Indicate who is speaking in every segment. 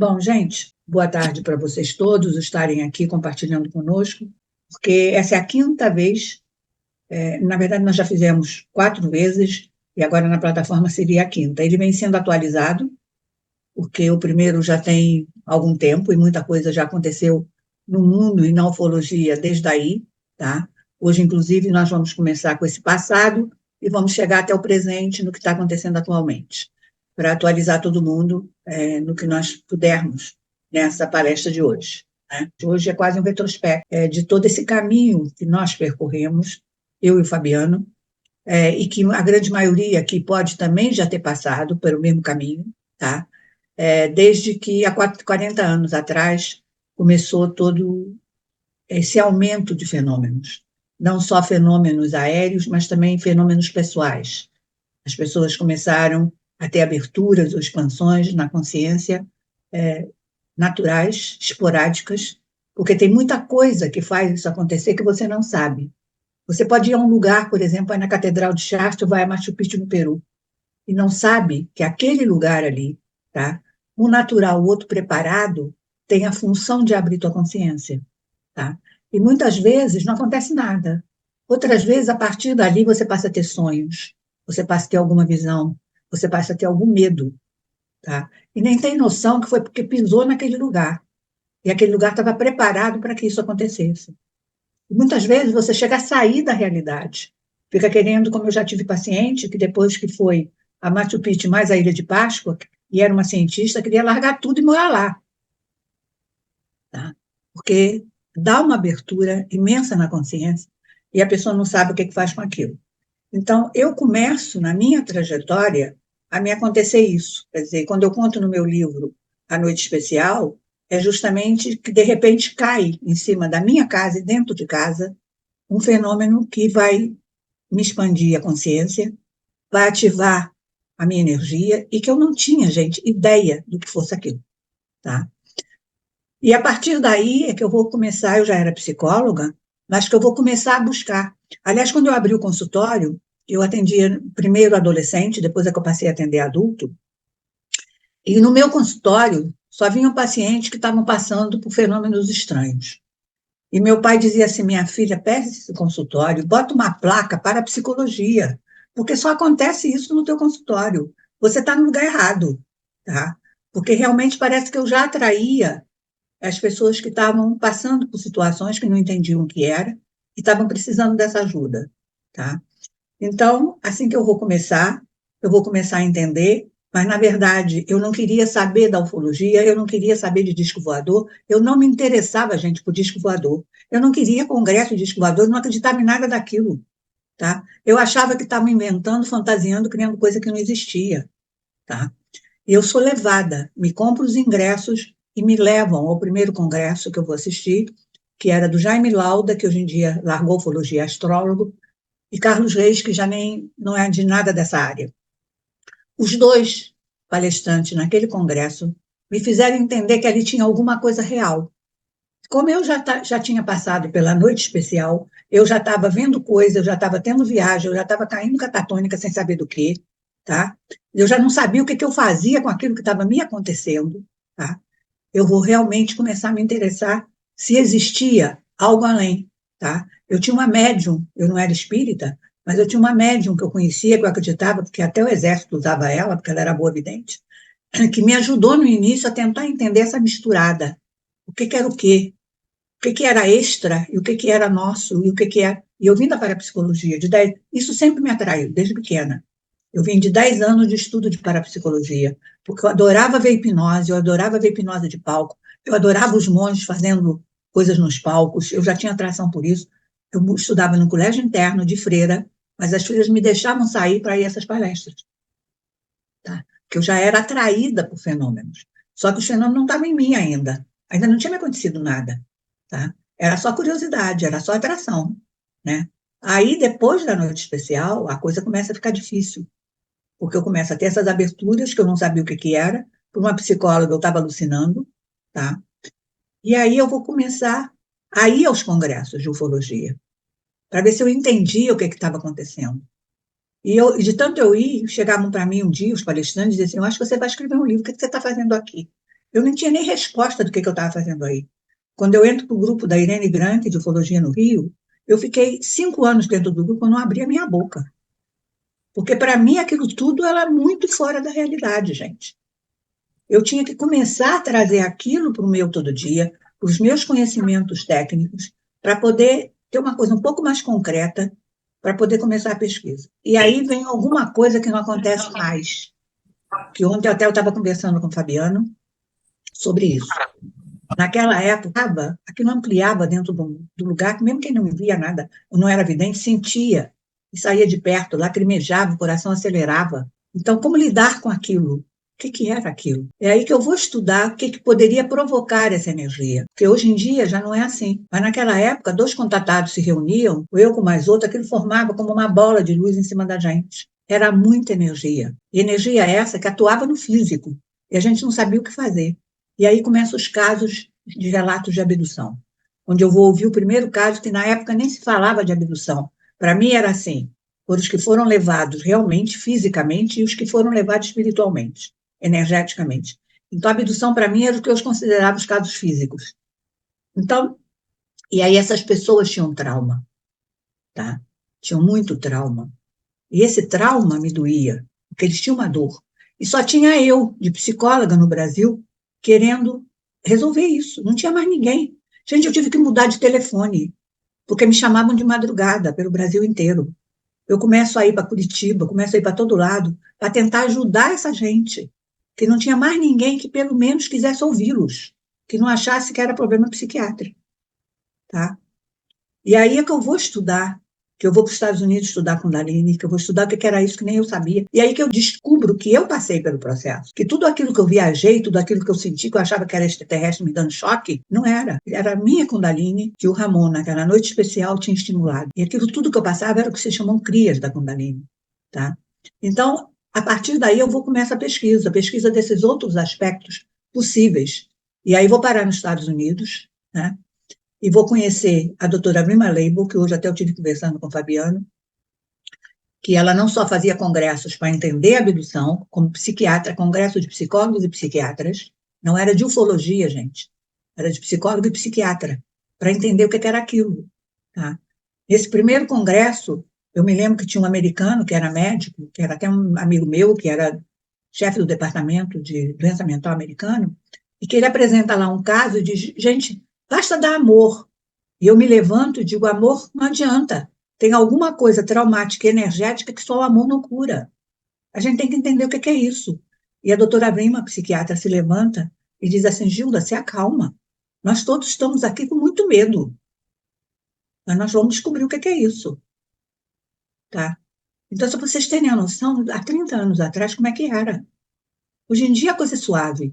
Speaker 1: Bom, gente, boa tarde para vocês todos estarem aqui compartilhando conosco, porque essa é a quinta vez, na verdade nós já fizemos 4 vezes, e agora na plataforma seria a quinta. Ele vem sendo atualizado, porque o primeiro já tem algum tempo e muita coisa já aconteceu no mundo e na ufologia desde aí, tá? Hoje, inclusive, nós vamos começar com esse passado e vamos chegar até o presente no que está acontecendo atualmente, para atualizar todo mundo no que nós pudermos nessa palestra de hoje. Né? Hoje é quase um retrospecto de todo esse caminho que nós percorremos, eu e o Fabiano, e que a grande maioria aqui pode também já ter passado pelo mesmo caminho, tá? Desde que há 40 anos atrás começou todo esse aumento de fenômenos, não só fenômenos aéreos, mas também fenômenos pessoais. As pessoas começaram a ter aberturas ou expansões na consciência naturais, esporádicas, porque tem muita coisa que faz isso acontecer que você não sabe. Você pode ir a um lugar, por exemplo, vai na Catedral de Chartres, vai a Machu Picchu no Peru, e não sabe que aquele lugar ali, tá? Um natural, o outro preparado, tem a função de abrir tua consciência, tá? E muitas vezes não acontece nada. Outras vezes, a partir dali, você passa a ter sonhos, você passa a ter alguma visão, você passa a ter algum medo, tá? E nem tem noção que foi porque pisou naquele lugar. E aquele lugar estava preparado para que isso acontecesse. E muitas vezes você chega a sair da realidade. Fica querendo, como eu já tive paciente, que depois que foi a Machu Picchu mais a Ilha de Páscoa, e era uma cientista, queria largar tudo e morar lá. Tá? Porque dá uma abertura imensa na consciência e a pessoa não sabe o que faz com aquilo. Então, eu começo, na minha trajetória, a me acontecer isso. Quer dizer, quando eu conto no meu livro A Noite Especial, é justamente que, de repente, cai em cima da minha casa e dentro de casa um fenômeno que vai me expandir a consciência, vai ativar a minha energia e que eu não tinha, gente, ideia do que fosse aquilo, tá? E a partir daí é que eu vou começar, eu já era psicóloga, mas que eu vou começar a buscar. Aliás, quando eu abri o consultório, eu atendia primeiro adolescente, depois é que eu passei a atender adulto, e no meu consultório só vinham pacientes que estavam passando por fenômenos estranhos. E meu pai dizia assim, minha filha, peça esse consultório, bota uma placa para a psicologia, porque só acontece isso no teu consultório. Você está no lugar errado, tá? Porque realmente parece que eu já atraía as pessoas que estavam passando por situações que não entendiam o que era e estavam precisando dessa ajuda, tá? Então, assim que eu vou começar a entender, mas, na verdade, eu não queria saber da ufologia, eu não queria saber de disco voador, eu não me interessava, gente, por disco voador. Eu não queria congresso de disco voador, eu não acreditava em nada daquilo, tá? Eu achava que estavam inventando, fantasiando, criando coisa que não existia, tá? E eu sou levada, me compro os ingressos e me levam ao primeiro congresso que eu vou assistir, que era do Jaime Lauda, que hoje em dia largou ufologia, astrólogo, e Carlos Reis, que já nem não é de nada dessa área. Os dois palestrantes naquele congresso me fizeram entender que ali tinha alguma coisa real. Como eu já tinha passado pela noite especial, eu já estava vendo coisa, eu já estava tendo viagem, eu já estava caindo catatônica sem saber do que, tá? Eu já não sabia o que eu fazia com aquilo que estava me acontecendo, tá? Eu vou realmente começar a me interessar se existia algo além, tá? Eu tinha uma médium, eu não era espírita, mas eu tinha uma médium que eu conhecia, que eu acreditava, porque até o exército usava ela, porque ela era boa vidente, que me ajudou no início a tentar entender essa misturada. O que era o quê? O que era extra e o que era nosso e o que é. E eu vim da parapsicologia, isso sempre me atraiu, desde pequena. Eu vim de 10 anos de estudo de parapsicologia, porque eu adorava ver hipnose, eu adorava ver hipnose de palco, eu adorava os monges fazendo coisas nos palcos, eu já tinha atração por isso. Eu estudava no colégio interno de freira, mas as freiras me deixavam sair para ir a essas palestras, tá? Porque eu já era atraída por fenômenos. Só que os fenômenos não estavam em mim ainda não tinha me acontecido nada, tá? Era só curiosidade, era só atração, né? Aí, depois da noite especial, a coisa começa a ficar difícil, porque eu começo a ter essas aberturas que eu não sabia o que era, por uma psicóloga eu estava alucinando, tá? E aí eu vou começar a ir aos congressos de ufologia, para ver se eu entendia o que estava acontecendo. E de tanto eu ir, chegavam para mim um dia, os palestrantes, e diziam assim, eu acho que você vai escrever um livro, o que você está fazendo aqui? Eu não tinha nem resposta do que eu estava fazendo aí. Quando eu entro para o grupo da Irene Grant, de Ufologia no Rio, eu fiquei 5 anos dentro do grupo, eu não abria a minha boca. Porque, para mim, aquilo tudo era muito fora da realidade, gente. Eu tinha que começar a trazer aquilo para o meu todo dia, para os meus conhecimentos técnicos, para poder ter uma coisa um pouco mais concreta, para poder começar a pesquisa. E aí vem alguma coisa que não acontece mais, que ontem até eu estava conversando com o Fabiano sobre isso. Naquela época, aquilo ampliava dentro do lugar, que mesmo quem não via nada, não era vidente, sentia, e saía de perto, lacrimejava, o coração acelerava. Então, como lidar com aquilo? O que era aquilo? É aí que eu vou estudar o que poderia provocar essa energia. Porque hoje em dia já não é assim. Mas naquela época, 2 contatados se reuniam, eu com mais outro, aquilo formava como uma bola de luz em cima da gente. Era muita energia. E energia essa que atuava no físico. E a gente não sabia o que fazer. E aí começam os casos de relatos de abdução, onde eu vou ouvir o primeiro caso, que na época nem se falava de abdução. Para mim era assim, foram os que foram levados realmente, fisicamente, e os que foram levados espiritualmente, energeticamente. Então, a abdução, para mim, era o que eu considerava os casos físicos. Então, e aí essas pessoas tinham trauma, tá? Tinham muito trauma. E esse trauma me doía, porque eles tinham uma dor. E só tinha eu, de psicóloga no Brasil, querendo resolver isso. Não tinha mais ninguém. Gente, eu tive que mudar de telefone, porque me chamavam de madrugada pelo Brasil inteiro. Eu começo a ir para Curitiba, começo a ir para todo lado, para tentar ajudar essa gente, que não tinha mais ninguém que pelo menos quisesse ouvi-los, que não achasse que era problema psiquiátrico, tá? E aí é que eu vou estudar, que eu vou para os Estados Unidos estudar com Kundalini, que eu vou estudar o que era isso que nem eu sabia. E aí que eu descubro que eu passei pelo processo, que tudo aquilo que eu viajei, tudo aquilo que eu senti, que eu achava que era extraterrestre me dando choque, não era. Era a minha Kundalini que o Ramon, naquela noite especial, tinha estimulado. E aquilo tudo que eu passava era o que se chamam crias da Kundalini, tá? Então, a partir daí eu vou começar a pesquisa desses outros aspectos possíveis. E aí vou parar nos Estados Unidos, né? E vou conhecer a doutora Brima Leibel, que hoje até eu tive conversando com o Fabiano, que ela não só fazia congressos para entender a abdução, como psiquiatra, congresso de psicólogos e psiquiatras, não era de ufologia, gente, era de psicólogo e psiquiatra, para entender o que era aquilo. Tá? Nesse primeiro congresso, eu me lembro que tinha um americano, que era médico, que era até um amigo meu, que era chefe do departamento de doença mental americano, e que ele apresenta lá um caso e diz, gente, basta dar amor. E eu me levanto e digo, amor não adianta. Tem alguma coisa traumática e energética que só o amor não cura. A gente tem que entender o que é isso. E a doutora Brima, a psiquiatra, se levanta e diz assim, Gilda, se acalma. Nós todos estamos aqui com muito medo. Mas nós vamos descobrir o que é isso. Tá? Então, só para vocês terem a noção, há 30 anos atrás, como é que era? Hoje em dia a coisa é suave.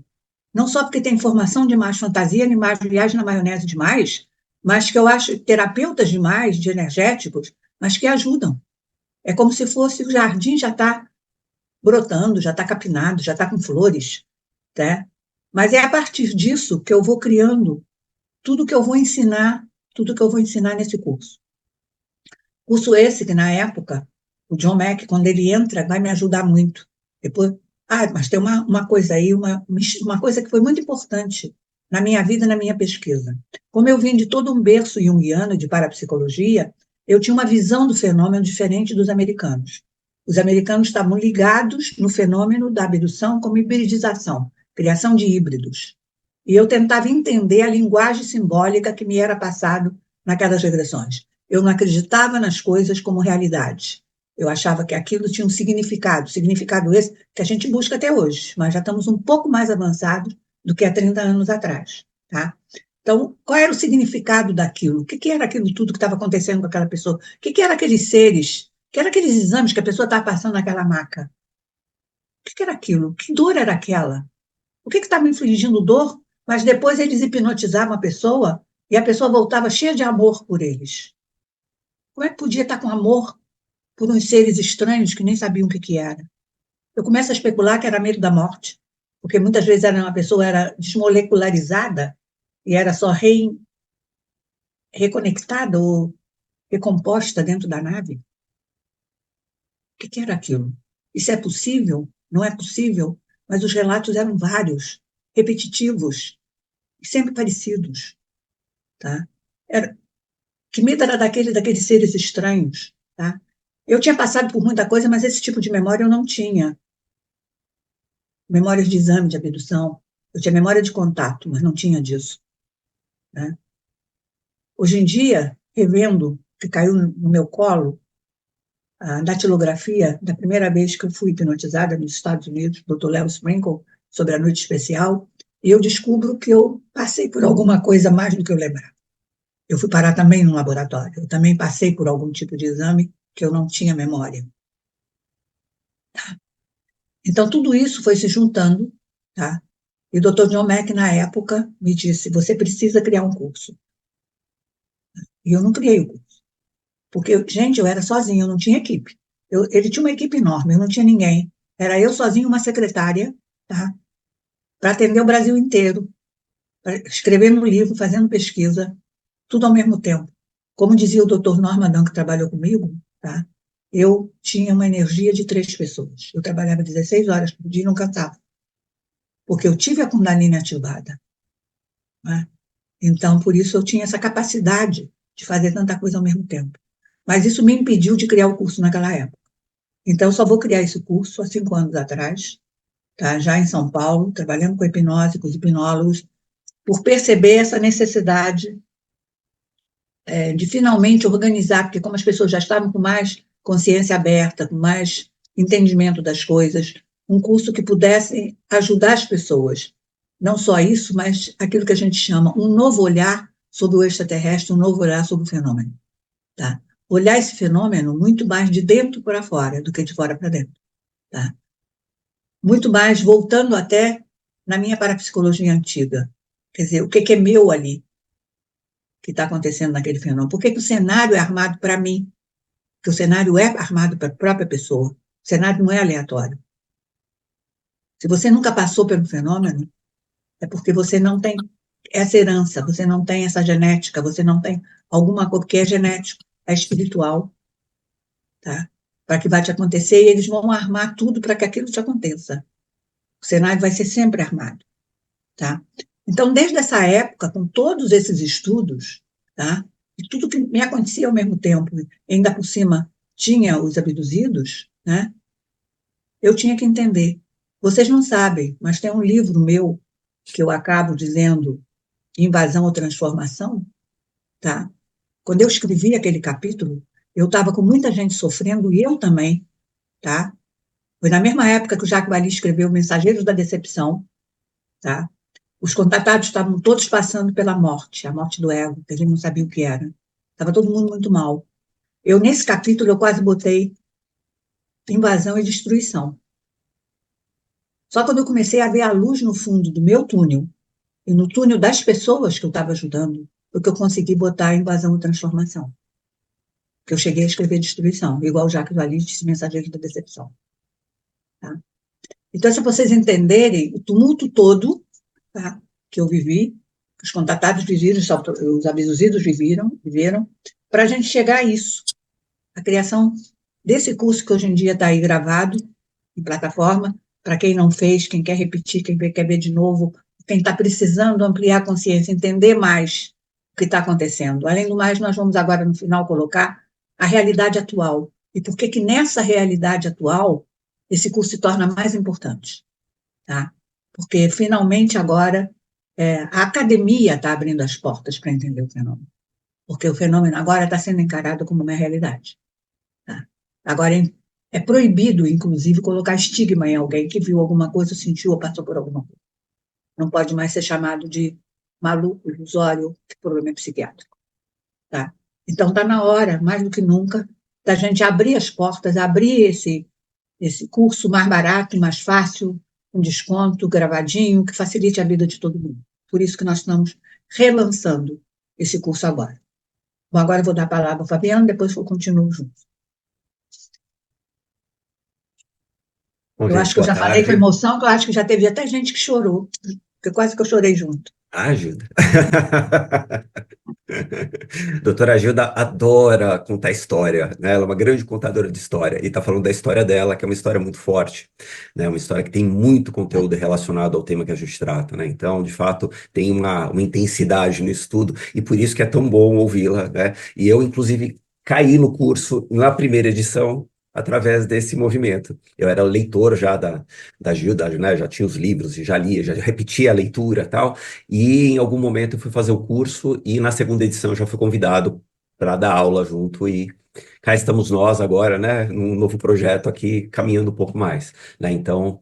Speaker 1: Não só porque tem informação demais, fantasia demais, viagem na maionese demais, mas que eu acho terapeutas demais, de energéticos, mas que ajudam. É como se fosse o jardim já está brotando, já está capinado, já está com flores, né? Mas é a partir disso que eu vou criando tudo que eu vou ensinar, tudo que eu vou ensinar nesse curso. Curso esse que, na época, o John Mack, quando ele entra, vai me ajudar muito. Depois, mas tem uma coisa aí, uma coisa que foi muito importante na minha vida, na minha pesquisa. Como eu vim de todo um berço junguiano de parapsicologia, eu tinha uma visão do fenômeno diferente dos americanos. Os americanos estavam ligados no fenômeno da abdução como hibridização, criação de híbridos. E eu tentava entender a linguagem simbólica que me era passado naquelas regressões. Eu não acreditava nas coisas como realidade. Eu achava que aquilo tinha um significado esse que a gente busca até hoje, mas já estamos um pouco mais avançados do que há 30 anos atrás. Tá? Então, qual era o significado daquilo? O que era aquilo tudo que estava acontecendo com aquela pessoa? O que eram aqueles seres? O que eram aqueles exames que a pessoa estava passando naquela maca? O que era aquilo? Que dor era aquela? O que estava infligindo dor? Mas depois eles hipnotizavam a pessoa e a pessoa voltava cheia de amor por eles. Como é que podia estar com amor por uns seres estranhos que nem sabiam o que era? Eu começo a especular que era medo da morte, porque muitas vezes uma pessoa era desmolecularizada e era só reconectada ou recomposta dentro da nave. O que era aquilo? Isso é possível? Não é possível? Mas os relatos eram vários. repetitivos, e sempre parecidos, tá? Que medo era daqueles seres estranhos, tá? Eu tinha passado por muita coisa, mas esse tipo de memória eu não tinha. Memórias de exame de abdução. Eu tinha memória de contato, mas não tinha disso, né? Hoje em dia, revendo, que caiu no meu colo, a datilografia da primeira vez que eu fui hipnotizada nos Estados Unidos, Dr. Léo Sprinkle, sobre a noite especial, e eu descubro que eu passei por alguma coisa mais do que eu lembrava. Eu fui parar também no laboratório, eu também passei por algum tipo de exame que eu não tinha memória. Então, tudo isso foi se juntando, tá? E o Dr. John Mack, na época, me disse, você precisa criar um curso. E eu não criei o curso. Porque, gente, eu era sozinha, eu não tinha equipe. Ele tinha uma equipe enorme, eu não tinha ninguém. Era eu sozinha, uma secretária, tá? Para atender o Brasil inteiro, escrevendo um livro, fazendo pesquisa, tudo ao mesmo tempo. Como dizia o Dr. Norman Dunn, que trabalhou comigo, tá? Eu tinha uma energia de 3 pessoas. Eu trabalhava 16 horas por dia e não cansava. Porque eu tive a Kundalini ativada, né? Então, por isso eu tinha essa capacidade de fazer tanta coisa ao mesmo tempo. Mas isso me impediu de criar o curso naquela época. Então, eu só vou criar esse curso há 5 anos atrás, tá? Já em São Paulo, trabalhando com hipnose, com os hipnólogos, por perceber essa necessidade de finalmente organizar, porque como as pessoas já estavam com mais consciência aberta, com mais entendimento das coisas, um curso que pudesse ajudar as pessoas. Não só isso, mas aquilo que a gente chama um novo olhar sobre o extraterrestre, um novo olhar sobre o fenômeno. Tá? Olhar esse fenômeno muito mais de dentro para fora do que de fora para dentro. Tá? Muito mais voltando até na minha parapsicologia antiga. Quer dizer, o que é meu ali, que está acontecendo naquele fenômeno? Por que o cenário é armado para mim? Porque o cenário é armado para a própria pessoa. O cenário não é aleatório. Se você nunca passou pelo fenômeno, é porque você não tem essa herança, você não tem essa genética, você não tem alguma coisa que é genético, é espiritual, tá? Para que vai te acontecer, e eles vão armar tudo para que aquilo te aconteça. O cenário vai ser sempre armado, tá? Então, desde essa época, com todos esses estudos, tá? E tudo que me acontecia ao mesmo tempo, ainda por cima tinha os abduzidos, né? Eu tinha que entender. Vocês não sabem, mas tem um livro meu que eu acabo dizendo Invasão ou Transformação, tá? Quando eu escrevi aquele capítulo, eu estava com muita gente sofrendo e eu também, tá? Foi na mesma época que o Jacques Vallée escreveu Mensageiros da Decepção, tá? Os contatados estavam todos passando pela morte, a morte do ego, que a gente não sabia o que era. Estava todo mundo muito mal. Eu, nesse capítulo, eu quase botei invasão e destruição. Só quando eu comecei a ver a luz no fundo do meu túnel, e no túnel das pessoas que eu estava ajudando, foi que eu consegui botar a invasão e transformação. Que eu cheguei a escrever destruição, igual o Jacques Vallée disse, Mensageiros da Decepção. Tá? Então, se vocês entenderem o tumulto todo, tá, que eu vivi, que os contatados viveram, os abduzidos viveram, para a gente chegar a isso. A criação desse curso que hoje em dia está aí gravado em plataforma, para quem não fez, quem quer repetir, quem quer ver de novo, quem está precisando ampliar a consciência, entender mais o que está acontecendo. Além do mais, nós vamos agora, no final, colocar a realidade atual. E por que nessa realidade atual, esse curso se torna mais importante. Tá? Porque, finalmente, agora, a academia está abrindo as portas para entender o fenômeno. Porque o fenômeno agora está sendo encarado como uma realidade. Tá? Agora, é proibido, inclusive, colocar estigma em alguém que viu alguma coisa, sentiu ou passou por alguma coisa. Não pode mais ser chamado de maluco, ilusório, problema psiquiátrico. Tá? Então, está na hora, mais do que nunca, da gente abrir as portas, abrir esse curso mais barato, mais fácil, com desconto, gravadinho, que facilite a vida de todo mundo. Por isso que nós estamos relançando esse curso agora. Bom, agora eu vou dar a palavra ao Fabiano, depois eu continuo junto.
Speaker 2: Bom,
Speaker 1: Eu
Speaker 2: gente,
Speaker 1: acho que eu
Speaker 2: boa
Speaker 1: já falei com
Speaker 2: tarde.
Speaker 1: emoção, que eu acho que já teve até gente que chorou, porque quase que eu chorei junto.
Speaker 2: Ajuda. Doutora Gilda adora contar história, né? Ela é uma grande contadora de história e está falando da história dela, que é uma história muito forte, né? Uma história que tem muito conteúdo relacionado ao tema que a gente trata, né? Então, de fato, tem uma intensidade no estudo e por isso que é tão bom ouvi-la, né? E eu, inclusive, caí no curso na primeira edição através desse movimento. Eu era leitor já da Gilda, né? Já tinha os livros, já lia, já repetia a leitura e tal. E em algum momento eu fui fazer o curso e na segunda edição eu já fui convidado para dar aula junto e cá estamos nós agora, né, num novo projeto aqui, caminhando um pouco mais, né? Então,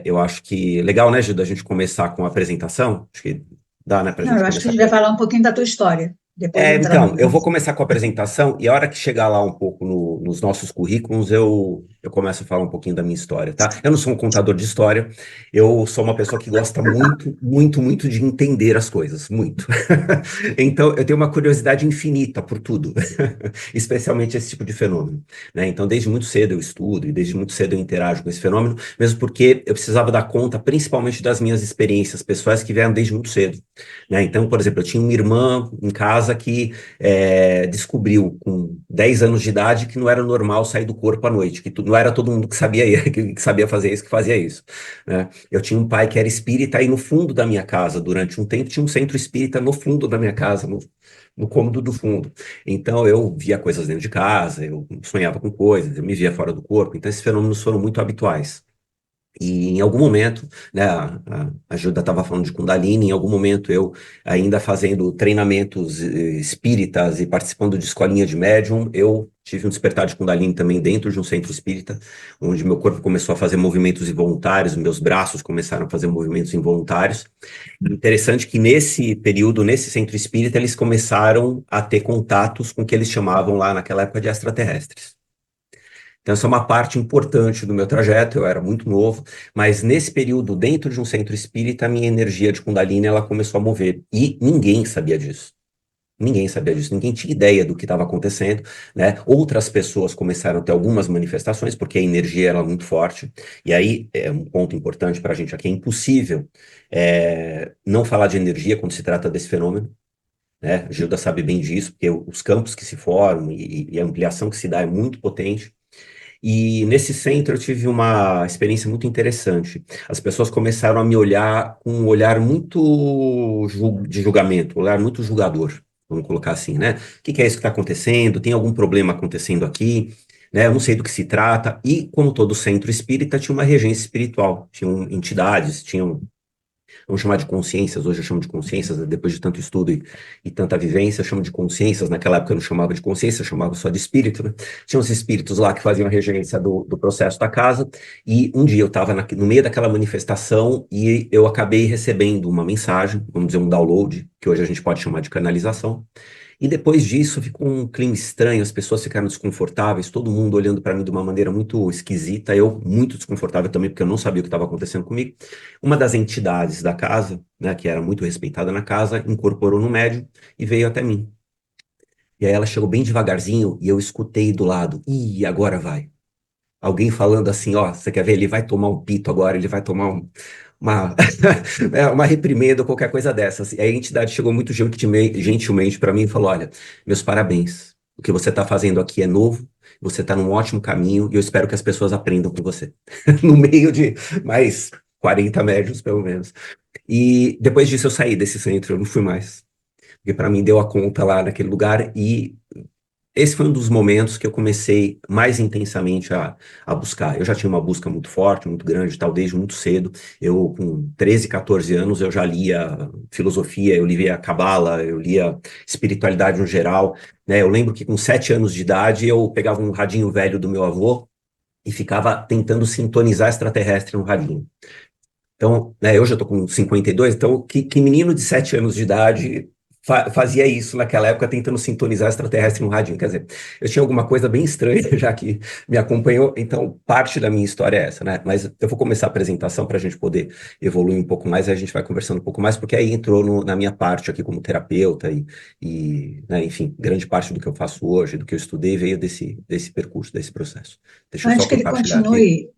Speaker 2: eu acho que legal, né, Gilda, a gente começar com a apresentação. Acho que dá, né, para a
Speaker 1: Não,
Speaker 2: gente
Speaker 1: eu acho que a
Speaker 2: começar.
Speaker 1: gente vai falar um pouquinho da tua história, depois entrar no
Speaker 2: Então, eu vou
Speaker 1: curso.
Speaker 2: começar com a apresentação e a hora que chegar lá um pouco nos nossos currículos, eu começo a falar um pouquinho da minha história, tá? Eu não sou um contador de história, eu sou uma pessoa que gosta muito, muito, muito de entender as coisas, muito. Então, eu tenho uma curiosidade infinita por tudo, especialmente esse tipo de fenômeno, né? Então, desde muito cedo eu estudo e desde muito cedo eu interajo com esse fenômeno, mesmo porque eu precisava dar conta, principalmente das minhas experiências pessoais que vieram desde muito cedo, né? Então, por exemplo, eu tinha uma irmã em casa que descobriu com 10 anos de idade que não era normal sair do corpo à noite, que não era todo mundo que sabia, que sabia fazer isso, que fazia isso, né? Eu tinha um pai que era espírita e no fundo da minha casa, durante um tempo, tinha um centro espírita no fundo da minha casa, no cômodo do fundo. Então eu via coisas dentro de casa, eu sonhava com coisas, eu me via fora do corpo. Então esses fenômenos foram muito habituais. E em algum momento, né, a Gilda estava falando de Kundalini, em algum momento eu, ainda fazendo treinamentos espíritas e participando de escolinha de médium, eu tive um despertar de Kundalini também dentro de um centro espírita, onde meu corpo começou a fazer movimentos involuntários, meus braços começaram a fazer movimentos involuntários. Interessante que nesse período, nesse centro espírita, eles começaram a ter contatos com o que eles chamavam lá naquela época de extraterrestres. Então, essa é uma parte importante do meu trajeto, eu era muito novo, mas nesse período, dentro de um centro espírita, a minha energia de Kundalini, ela começou a mover, e ninguém sabia disso. Ninguém sabia disso, ninguém tinha ideia do que estava acontecendo, né? Outras pessoas começaram a ter algumas manifestações, porque a energia era muito forte, e aí é um ponto importante para a gente aqui, é impossível não falar de energia quando se trata desse fenômeno, né? A Gilda sabe bem disso, porque os campos que se formam e a ampliação que se dá é muito potente, e nesse centro eu tive uma experiência muito interessante. As pessoas começaram a me olhar com um olhar muito de julgamento, um olhar muito julgador, vamos colocar assim, né? O que que é isso que está acontecendo? Tem algum problema acontecendo aqui? Né? Eu não sei do que se trata. E, como todo centro espírita, tinha uma regência espiritual, tinham entidades, tinham, vamos chamar de consciências, hoje eu chamo de consciências, né? Depois de tanto estudo e tanta vivência, eu chamo de consciências, naquela época eu não chamava de consciência, eu chamava só de espírito, né? Tinham os espíritos lá que faziam a regência do processo da casa, e um dia eu estava no meio daquela manifestação e eu acabei recebendo uma mensagem, vamos dizer um download, que hoje a gente pode chamar de canalização, e depois disso ficou um clima estranho, as pessoas ficaram desconfortáveis, todo mundo olhando para mim de uma maneira muito esquisita, eu muito desconfortável também, porque eu não sabia o que estava acontecendo comigo. Uma das entidades da casa, né, que era muito respeitada na casa, incorporou no médium e veio até mim. E aí ela chegou bem devagarzinho e eu escutei do lado, ih, agora vai. Alguém falando assim, ó, você quer ver? Ele vai tomar um pito agora, ele vai tomar uma, uma reprimenda ou qualquer coisa dessas. E aí a entidade chegou muito gentilmente para mim e falou: olha, meus parabéns. O que você está fazendo aqui é novo, você está num ótimo caminho e eu espero que as pessoas aprendam com você. No meio de mais 40 médios, pelo menos. E depois disso eu saí desse centro, eu não fui mais. Porque para mim deu a conta lá naquele lugar e esse foi um dos momentos que eu comecei mais intensamente a buscar. Eu já tinha uma busca muito forte, muito grande, tal, desde muito cedo. Eu, com 13, 14 anos, eu já lia filosofia, eu lia Cabala, eu lia espiritualidade no geral, né? Eu lembro que com 7 anos de idade eu pegava um radinho velho do meu avô e ficava tentando sintonizar extraterrestre no radinho. Então, né, eu já estou com 52, então que menino de 7 anos de idade fazia isso naquela época, tentando sintonizar extraterrestre no radinho? Quer dizer, eu tinha alguma coisa bem estranha, já que me acompanhou, então parte da minha história é essa, né? Mas eu vou começar a apresentação para a gente poder evoluir um pouco mais, e a gente vai conversando um pouco mais, porque aí entrou na minha parte aqui como terapeuta né, enfim, grande parte do que eu faço hoje, do que eu estudei, veio desse percurso, desse processo. Deixa eu só
Speaker 1: Antes que ele
Speaker 2: compartilhar aqui.
Speaker 1: continue,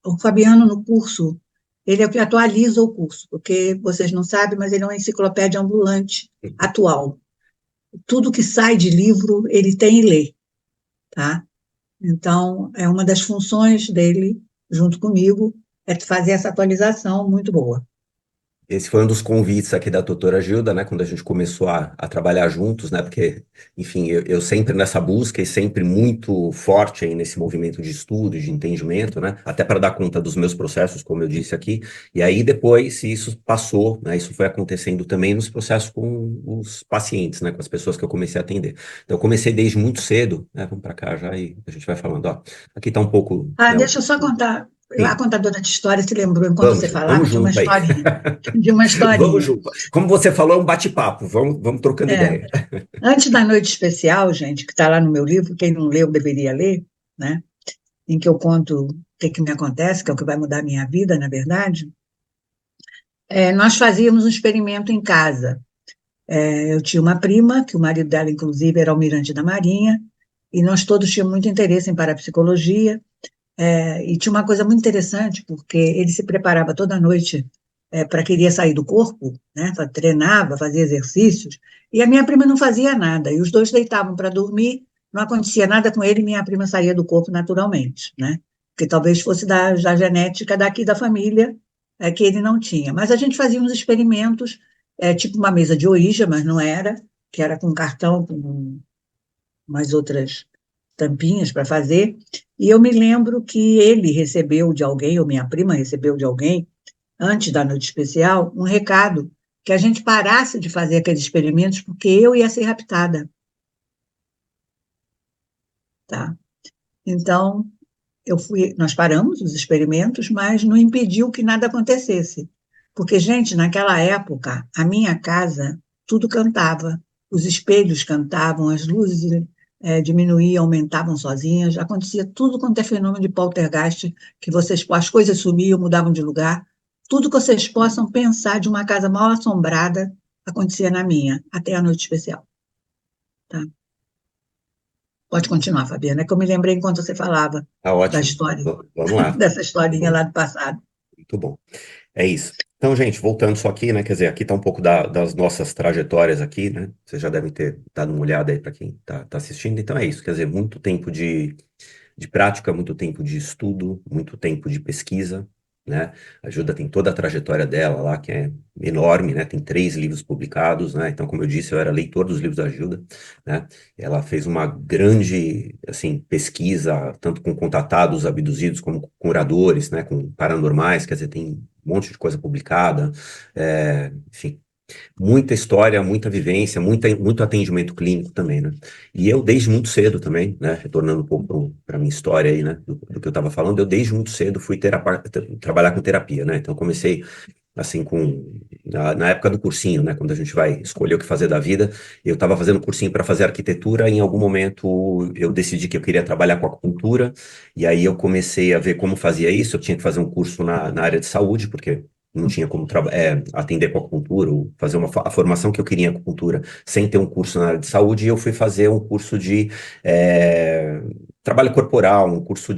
Speaker 1: o Fabiano, no curso, ele é o que atualiza o curso, porque vocês não sabem, mas ele é uma enciclopédia ambulante atual. Tudo que sai de livro, ele tem e lê, tá? Então, é uma das funções dele, junto comigo, é fazer essa atualização muito boa.
Speaker 2: Esse foi um dos convites aqui da doutora Gilda, né, quando a gente começou a trabalhar juntos, né, porque, enfim, eu sempre nessa busca e sempre muito forte aí nesse movimento de estudo, de entendimento, né, até para dar conta dos meus processos, como eu disse aqui, e aí depois isso passou, né, isso foi acontecendo também nos processos com os pacientes, né, com as pessoas que eu comecei a atender. Então, eu comecei desde muito cedo, né, vamos para cá já e a gente vai falando, ó, aqui está um pouco,
Speaker 1: Ah,
Speaker 2: né,
Speaker 1: deixa eu só contar. A
Speaker 2: sim,
Speaker 1: contadora de história se lembrou, enquanto você
Speaker 2: vamos
Speaker 1: falava, de uma
Speaker 2: junto aí.
Speaker 1: historinha. De uma
Speaker 2: Vamos
Speaker 1: historinha.
Speaker 2: junto. Como você falou, é um bate-papo. Vamos trocando
Speaker 1: É,
Speaker 2: ideia.
Speaker 1: antes da noite especial, gente, que está lá no meu livro, quem não leu deveria ler, né? Em que eu conto o que me acontece, que é o que vai mudar a minha vida, na verdade. Nós fazíamos um experimento em casa. Eu tinha uma prima, que o marido dela, inclusive, era almirante da Marinha, e nós todos tínhamos muito interesse em parapsicologia. E tinha uma coisa muito interessante, porque ele se preparava toda noite para querer sair do corpo, né? Treinava, fazia exercícios, e a minha prima não fazia nada, e os dois deitavam para dormir, não acontecia nada com ele, e minha prima saía do corpo naturalmente, né? Porque talvez fosse da genética daqui da família, que ele não tinha. Mas a gente fazia uns experimentos, tipo uma mesa de Ouija, mas não era, que era com cartão, com umas outras tampinhas para fazer, e eu me lembro que ele recebeu de alguém, ou minha prima recebeu de alguém, antes da noite especial, um recado que a gente parasse de fazer aqueles experimentos, porque eu ia ser raptada, tá? Então, nós paramos os experimentos, mas não impediu que nada acontecesse. Porque, gente, naquela época, a minha casa, tudo cantava. Os espelhos cantavam, as luzes diminuíam, aumentavam sozinhas, acontecia tudo quanto é fenômeno de poltergeist, que as coisas sumiam, mudavam de lugar. Tudo que vocês possam pensar de uma casa mal assombrada acontecia na minha, até a noite especial. Tá? Pode continuar, Fabiana, é que eu me lembrei enquanto você falava
Speaker 2: Tá
Speaker 1: da
Speaker 2: ótimo.
Speaker 1: história,
Speaker 2: Vamos lá.
Speaker 1: dessa
Speaker 2: Muito
Speaker 1: historinha
Speaker 2: bom.
Speaker 1: lá do passado.
Speaker 2: Muito bom. É isso. Então, gente, voltando só aqui, né? Quer dizer, aqui está um pouco das nossas trajetórias aqui, né? Vocês já devem ter dado uma olhada aí para quem está assistindo. Então é isso. Quer dizer, muito tempo de prática, muito tempo de estudo, muito tempo de pesquisa, né? A Ajuda tem toda a trajetória dela lá, que é enorme, né? Tem 3 livros publicados, né? Então, como eu disse, eu era leitor dos livros da Ajuda, né? Ela fez uma grande, assim, pesquisa, tanto com contatados, abduzidos, como com curadores, né? Com paranormais, quer dizer, tem um monte de coisa publicada, enfim, muita história, muita vivência, muito atendimento clínico também, né? E eu, desde muito cedo também, né? Retornando um pouco para a minha história aí, né? Do que eu estava falando, eu desde muito cedo fui trabalhar com terapia, né? Então, comecei, assim, na época do cursinho, né? Quando a gente vai escolher o que fazer da vida, eu estava fazendo cursinho para fazer arquitetura, e em algum momento eu decidi que eu queria trabalhar com acupuntura, e aí eu comecei a ver como fazia isso. Eu tinha que fazer um curso na área de saúde, porque não tinha como atender com acupuntura, ou fazer a formação que eu queria em acupuntura sem ter um curso na área de saúde, e eu fui fazer um curso de trabalho corporal, um curso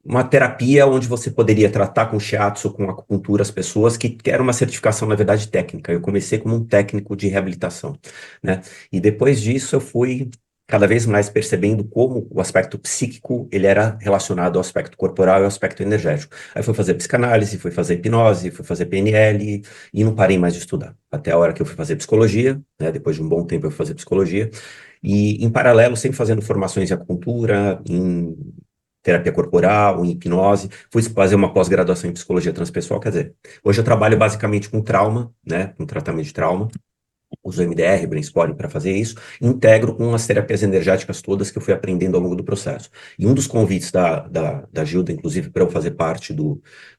Speaker 2: uma terapia onde você poderia tratar com shiatsu, com acupuntura as pessoas, que era uma certificação, na verdade, técnica. Eu comecei como um técnico de reabilitação, né? E depois disso eu fui cada vez mais percebendo como o aspecto psíquico ele era relacionado ao aspecto corporal e ao aspecto energético. Aí fui fazer psicanálise, fui fazer hipnose, fui fazer PNL e não parei mais de estudar. Até a hora que eu fui fazer psicologia, né? Depois de um bom tempo eu fui fazer psicologia, e em paralelo sempre fazendo formações em acupuntura, em terapia corporal, em hipnose, fui fazer uma pós-graduação em psicologia transpessoal, quer dizer, hoje eu trabalho basicamente com trauma, né? Com tratamento de trauma. Uso MDR, Brainspotting para fazer isso, integro com as terapias energéticas todas que eu fui aprendendo ao longo do processo. E um dos convites da Gilda, inclusive, para eu fazer parte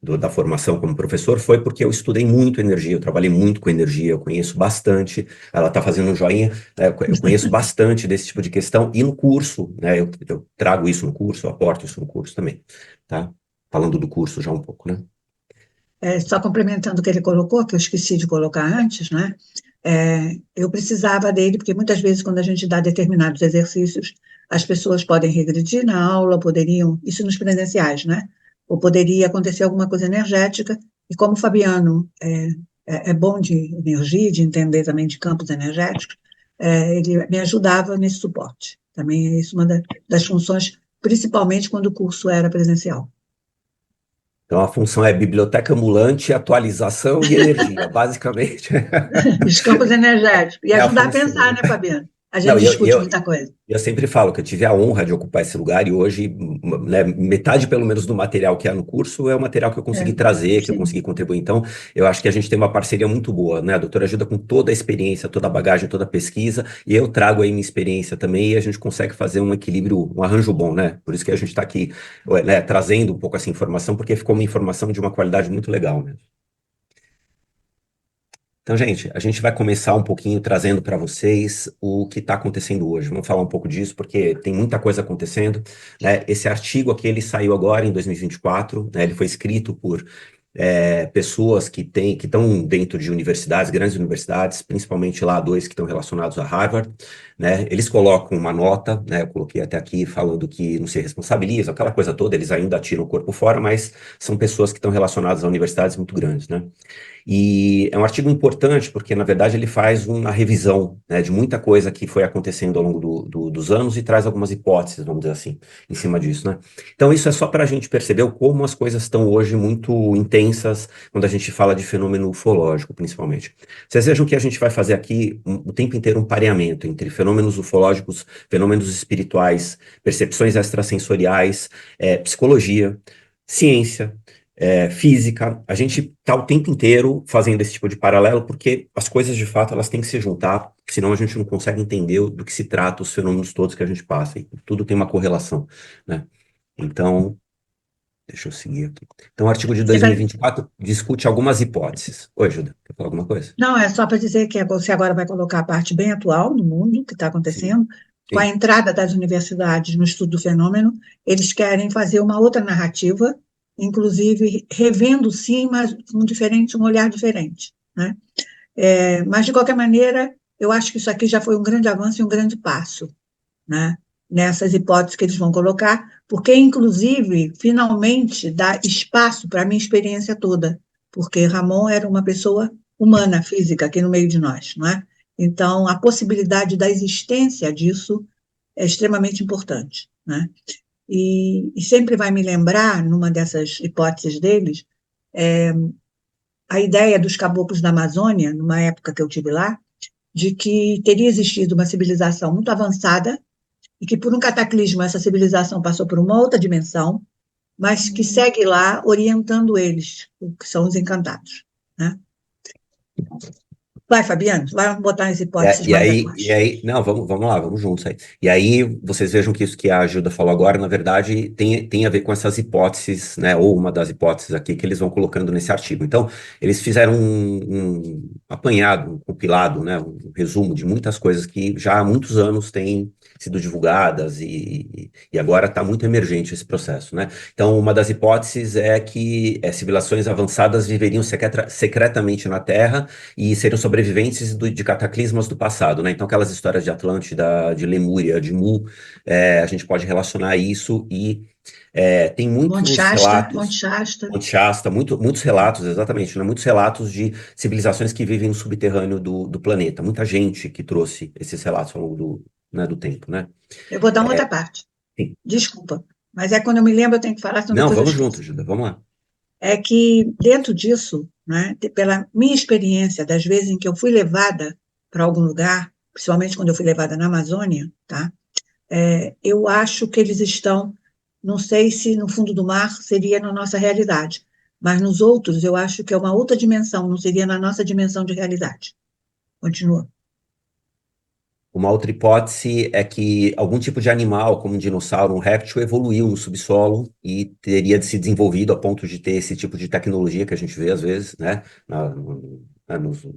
Speaker 2: da formação como professor, foi porque eu estudei muito energia, eu trabalhei muito com energia, eu conheço bastante, ela está fazendo um joinha, né, eu conheço bastante desse tipo de questão, e no curso, né, eu trago isso no curso, eu aporto isso no curso também, tá? Falando do curso já um pouco, né?
Speaker 1: Só complementando o que ele colocou, que eu esqueci de colocar antes, né? Eu precisava dele, porque muitas vezes, quando a gente dá determinados exercícios, as pessoas podem regredir na aula, poderiam, isso nos presenciais, né? ou poderia acontecer alguma coisa energética, e como o Fabiano é bom de energia, de entender também de campos energéticos, ele me ajudava nesse suporte. Também é isso uma das funções, principalmente quando o curso era presencial.
Speaker 2: Então a função é biblioteca ambulante, atualização e energia, basicamente.
Speaker 1: Os campos energéticos. E
Speaker 2: É a
Speaker 1: ajudar a
Speaker 2: função,
Speaker 1: pensar,
Speaker 2: né?
Speaker 1: né, Fabiano? A
Speaker 2: Não,
Speaker 1: gente discute muita coisa.
Speaker 2: eu sempre falo que eu tive a honra de ocupar esse lugar e hoje, né, metade pelo menos do material que há no curso é o material que eu
Speaker 1: É,
Speaker 2: consegui trazer, que eu
Speaker 1: sim.
Speaker 2: consegui contribuir. Então, eu acho que a gente tem uma parceria muito boa, né? A doutora ajuda com toda a experiência, toda a bagagem, toda a pesquisa, e eu trago aí minha experiência também, e a gente consegue fazer um equilíbrio, um arranjo bom, né? Por isso que a gente está aqui, né, trazendo um pouco essa informação, porque ficou uma informação de uma qualidade muito legal, né? Então, gente, a gente vai começar um pouquinho trazendo para vocês o que está acontecendo hoje. Vamos falar um pouco disso, porque tem muita coisa acontecendo, né? Esse artigo aqui, ele saiu agora em 2024, né? Ele foi escrito por pessoas que estão dentro de universidades, grandes universidades, principalmente lá dois que estão relacionados a Harvard, né? Eles colocam uma nota, né? Eu coloquei até aqui falando que não se responsabilizam, aquela coisa toda, eles ainda tiram o corpo fora, mas são pessoas que estão relacionadas a universidades muito grandes, né? E é um artigo importante porque, na verdade, ele faz uma revisão, né, de muita coisa que foi acontecendo ao longo dos anos e traz algumas hipóteses, vamos dizer assim, em cima disso, né? Então, isso é só para a gente perceber como as coisas estão hoje muito intensas quando a gente fala de fenômeno ufológico, principalmente. Vocês vejam que a gente vai fazer aqui o tempo inteiro um pareamento entre fenômenos ufológicos, fenômenos espirituais, percepções extrasensoriais, psicologia, ciência, física, a gente está o tempo inteiro fazendo esse tipo de paralelo, porque as coisas de fato elas têm que se juntar, senão a gente não consegue entender do que se trata os fenômenos todos que a gente passa, e tudo tem uma correlação, né? Então, deixa eu seguir aqui. Então, o artigo de
Speaker 1: Você vai...
Speaker 2: 2024 discute algumas hipóteses. Oi, Júlia, quer falar alguma coisa?
Speaker 1: Não, é só para dizer que você agora vai colocar a parte bem atual do mundo, que está
Speaker 2: Sim,
Speaker 1: acontecendo, com a
Speaker 2: sim.
Speaker 1: entrada das universidades no estudo do fenômeno, eles querem fazer uma outra narrativa, inclusive revendo, sim, mas um olhar diferente, né? Mas, de qualquer maneira, eu acho que isso aqui já foi um grande avanço e um grande passo, né? Nessas hipóteses que eles vão colocar, porque, inclusive, finalmente dá espaço para a minha experiência toda, porque Ramon era uma pessoa humana, física, aqui no meio de nós, não é? Então, a possibilidade da existência disso é extremamente importante, né? E sempre vai me lembrar, numa dessas hipóteses deles, a ideia dos caboclos da Amazônia, numa época que eu tive lá, de que teria existido uma civilização muito avançada e que por um cataclismo essa civilização passou por uma outra dimensão, mas que segue lá orientando eles, que são os encantados, né? Vai, Fabiano, vai botar as hipóteses mais atuais.
Speaker 2: Não, vamos lá, vamos juntos aí. E aí, vocês vejam que isso que a Gilda falou agora, na verdade, tem a ver com essas hipóteses, né, ou uma das hipóteses aqui que eles vão colocando nesse artigo. Então, eles fizeram um apanhado, um compilado, né, um resumo de muitas coisas que já há muitos anos têm sido divulgadas e agora está muito emergente esse processo, né? Então, uma das hipóteses é que civilizações avançadas viveriam secretamente na Terra e seriam sobreviventes de cataclismas do passado, né? Então, aquelas histórias de Atlântida, de Lemúria, de Mu, a gente pode relacionar isso e tem
Speaker 1: Monte
Speaker 2: muitos
Speaker 1: Shasta, Monte
Speaker 2: relatos,
Speaker 1: Shasta.
Speaker 2: Monte Shasta, muitos relatos, exatamente, né? Muitos relatos de civilizações que vivem no subterrâneo do planeta. Muita gente que trouxe esses relatos ao longo do tempo, né?
Speaker 1: Eu vou dar uma outra parte.
Speaker 2: Sim.
Speaker 1: Desculpa, mas quando eu me lembro, eu tenho que falar, senão
Speaker 2: Não,
Speaker 1: depois eu
Speaker 2: vamos
Speaker 1: esqueço.
Speaker 2: juntos, Gilda, vamos lá.
Speaker 1: É que dentro disso, né, pela minha experiência, das vezes em que eu fui levada para algum lugar, principalmente quando eu fui levada na Amazônia, tá? Eu acho que eles estão, não sei se no fundo do mar seria na nossa realidade, mas nos outros eu acho que é uma outra dimensão, não seria na nossa dimensão de realidade. Continua.
Speaker 2: Uma outra hipótese é que algum tipo de animal, como um dinossauro, um réptil, evoluiu no subsolo e teria se desenvolvido a ponto de ter esse tipo de tecnologia que a gente vê às vezes, né,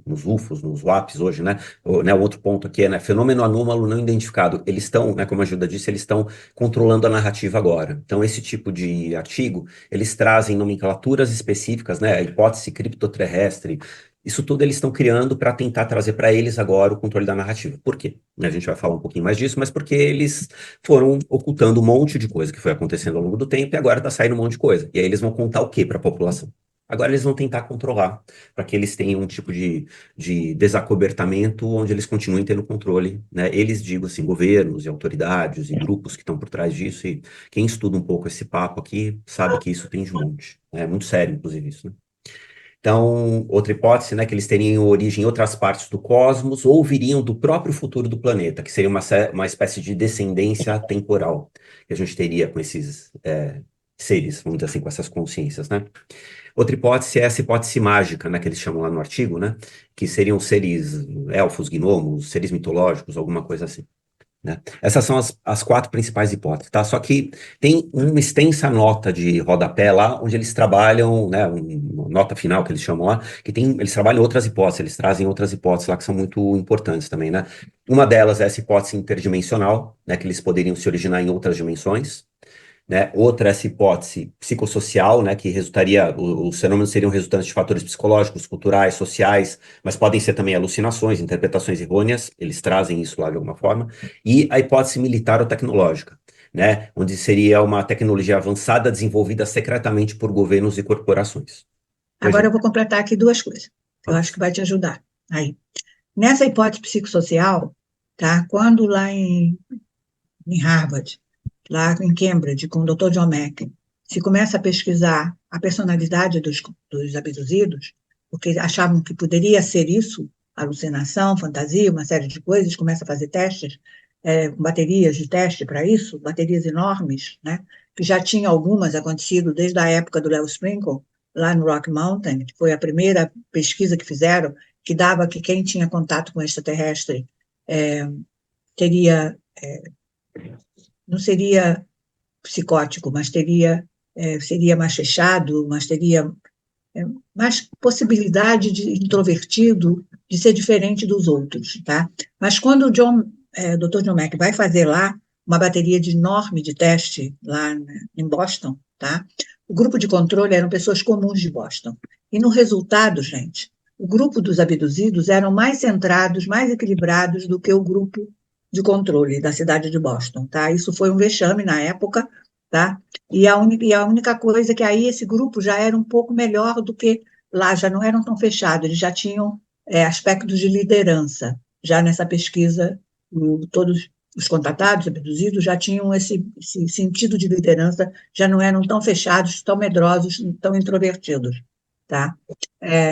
Speaker 2: nos UFOs, nos WAPs hoje, né? O outro ponto aqui é, né, fenômeno anômalo não identificado. Eles estão, né, como a Gilda disse, eles estão controlando a narrativa agora. Então, esse tipo de artigo, eles trazem nomenclaturas específicas, né, a hipótese criptoterrestre, Isso tudo eles estão criando para tentar trazer para eles agora o controle da narrativa. Por quê? A gente vai falar um pouquinho mais disso, mas porque eles foram ocultando um monte de coisa que foi acontecendo ao longo do tempo e agora está saindo um monte de coisa. E aí eles vão contar o quê para a população? Agora eles vão tentar controlar para que eles tenham um tipo de desacobertamento onde eles continuem tendo controle, né? Eles, digo assim, governos e autoridades e grupos que estão por trás disso, e quem estuda um pouco esse papo aqui sabe que isso tem de monte. Né? É muito sério, inclusive, isso, né? Então, outra hipótese, né, que eles teriam origem em outras partes do cosmos ou viriam do próprio futuro do planeta, que seria uma espécie de descendência temporal que a gente teria com esses seres, vamos dizer assim, com essas consciências, né? Outra hipótese é essa hipótese mágica, né, que eles chamam lá no artigo, né, que seriam seres elfos, gnomos, seres mitológicos, alguma coisa assim. Né? Essas são as quatro principais hipóteses, tá? Só que tem uma extensa nota de rodapé lá, onde eles trabalham, né, uma nota final que eles chamam lá, que tem, eles trabalham outras hipóteses, eles trazem outras hipóteses lá que são muito importantes também, né? Uma delas é essa hipótese interdimensional, né, que eles poderiam se originar em outras dimensões, né? Outra, essa hipótese psicossocial, né, que resultaria, os fenômenos seriam resultantes de fatores psicológicos, culturais, sociais, mas podem ser também alucinações, interpretações errôneas, eles trazem isso lá de alguma forma, e a hipótese militar ou tecnológica, né, onde seria uma tecnologia avançada desenvolvida secretamente por governos e corporações. Pois
Speaker 1: Agora
Speaker 2: não.
Speaker 1: eu vou completar aqui duas coisas, que eu acho que vai te ajudar. Aí, nessa hipótese psicossocial, tá? Quando lá em Harvard, lá em Cambridge, com o Dr. John Mack, se começa a pesquisar a personalidade dos abduzidos, porque achavam que poderia ser isso, alucinação, fantasia, uma série de coisas, começa a fazer testes, baterias de teste para isso, baterias enormes, né? Que já tinha algumas acontecido desde a época do Léo Sprinkle, lá no Rock Mountain, que foi a primeira pesquisa que fizeram, que dava que quem tinha contato com extraterrestre teria, não seria psicótico, mas seria mais fechado, mas teria mais possibilidade de introvertido, de ser diferente dos outros, tá? Mas quando o Dr. John Mack vai fazer lá uma bateria enorme de teste lá, né, em Boston, tá? O grupo de controle eram pessoas comuns de Boston. E no resultado, gente, o grupo dos abduzidos eram mais centrados, mais equilibrados do que o grupo de controle da cidade de Boston, tá? Isso foi um vexame na época, tá? E a única coisa é que aí esse grupo já era um pouco melhor do que lá, já não eram tão fechados, eles já tinham aspectos de liderança. Já nessa pesquisa, todos os contatados, abduzidos, já tinham esse sentido de liderança, já não eram tão fechados, tão medrosos, tão introvertidos. Tá?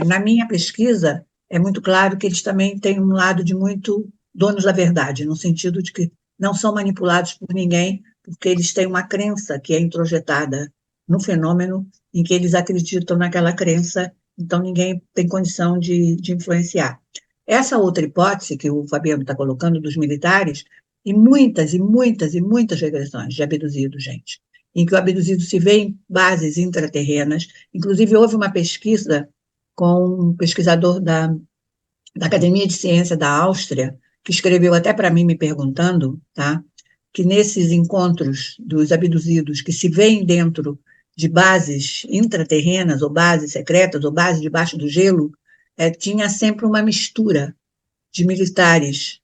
Speaker 1: Na minha pesquisa, é muito claro que eles também têm um lado de muito donos da verdade, no sentido de que não são manipulados por ninguém, porque eles têm uma crença que é introjetada no fenômeno, em que eles acreditam naquela crença, então ninguém tem condição de influenciar. Essa outra hipótese que o Fabiano está colocando dos militares, e muitas, e muitas, e muitas regressões de abduzidos, gente, em que o abduzido se vê em bases intraterrenas, inclusive houve uma pesquisa com um pesquisador da Academia de Ciência da Áustria, que escreveu até para mim me perguntando, tá? Que nesses encontros dos abduzidos que se veem dentro de bases intraterrenas, ou bases secretas, ou bases debaixo do gelo, tinha sempre uma mistura de militares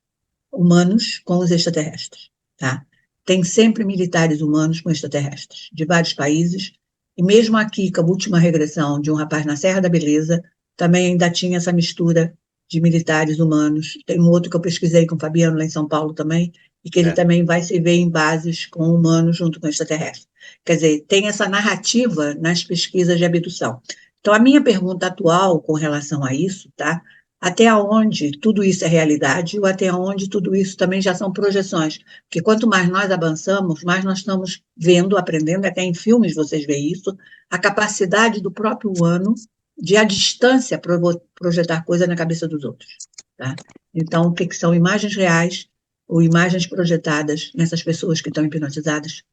Speaker 1: humanos com os extraterrestres. Tá? Tem sempre militares humanos com extraterrestres, de vários países, e mesmo aqui, com a última regressão de um rapaz na Serra da Beleza, também ainda tinha essa mistura de militares humanos. Tem um outro que eu pesquisei com o Fabiano, lá em São Paulo também, e que ele também vai se ver em bases com humanos junto com extraterrestres. Quer dizer, tem essa narrativa nas pesquisas de abdução. Então, a minha pergunta atual com relação a isso, tá? Até onde tudo isso é realidade ou até onde tudo isso também já são projeções. Porque quanto mais nós avançamos, mais nós estamos vendo, aprendendo, até em filmes vocês veem isso, a capacidade do próprio humano de, à distância, projetar coisa na cabeça dos outros. Tá? Então, o que são imagens reais ou imagens projetadas nessas pessoas que estão hipnotizadas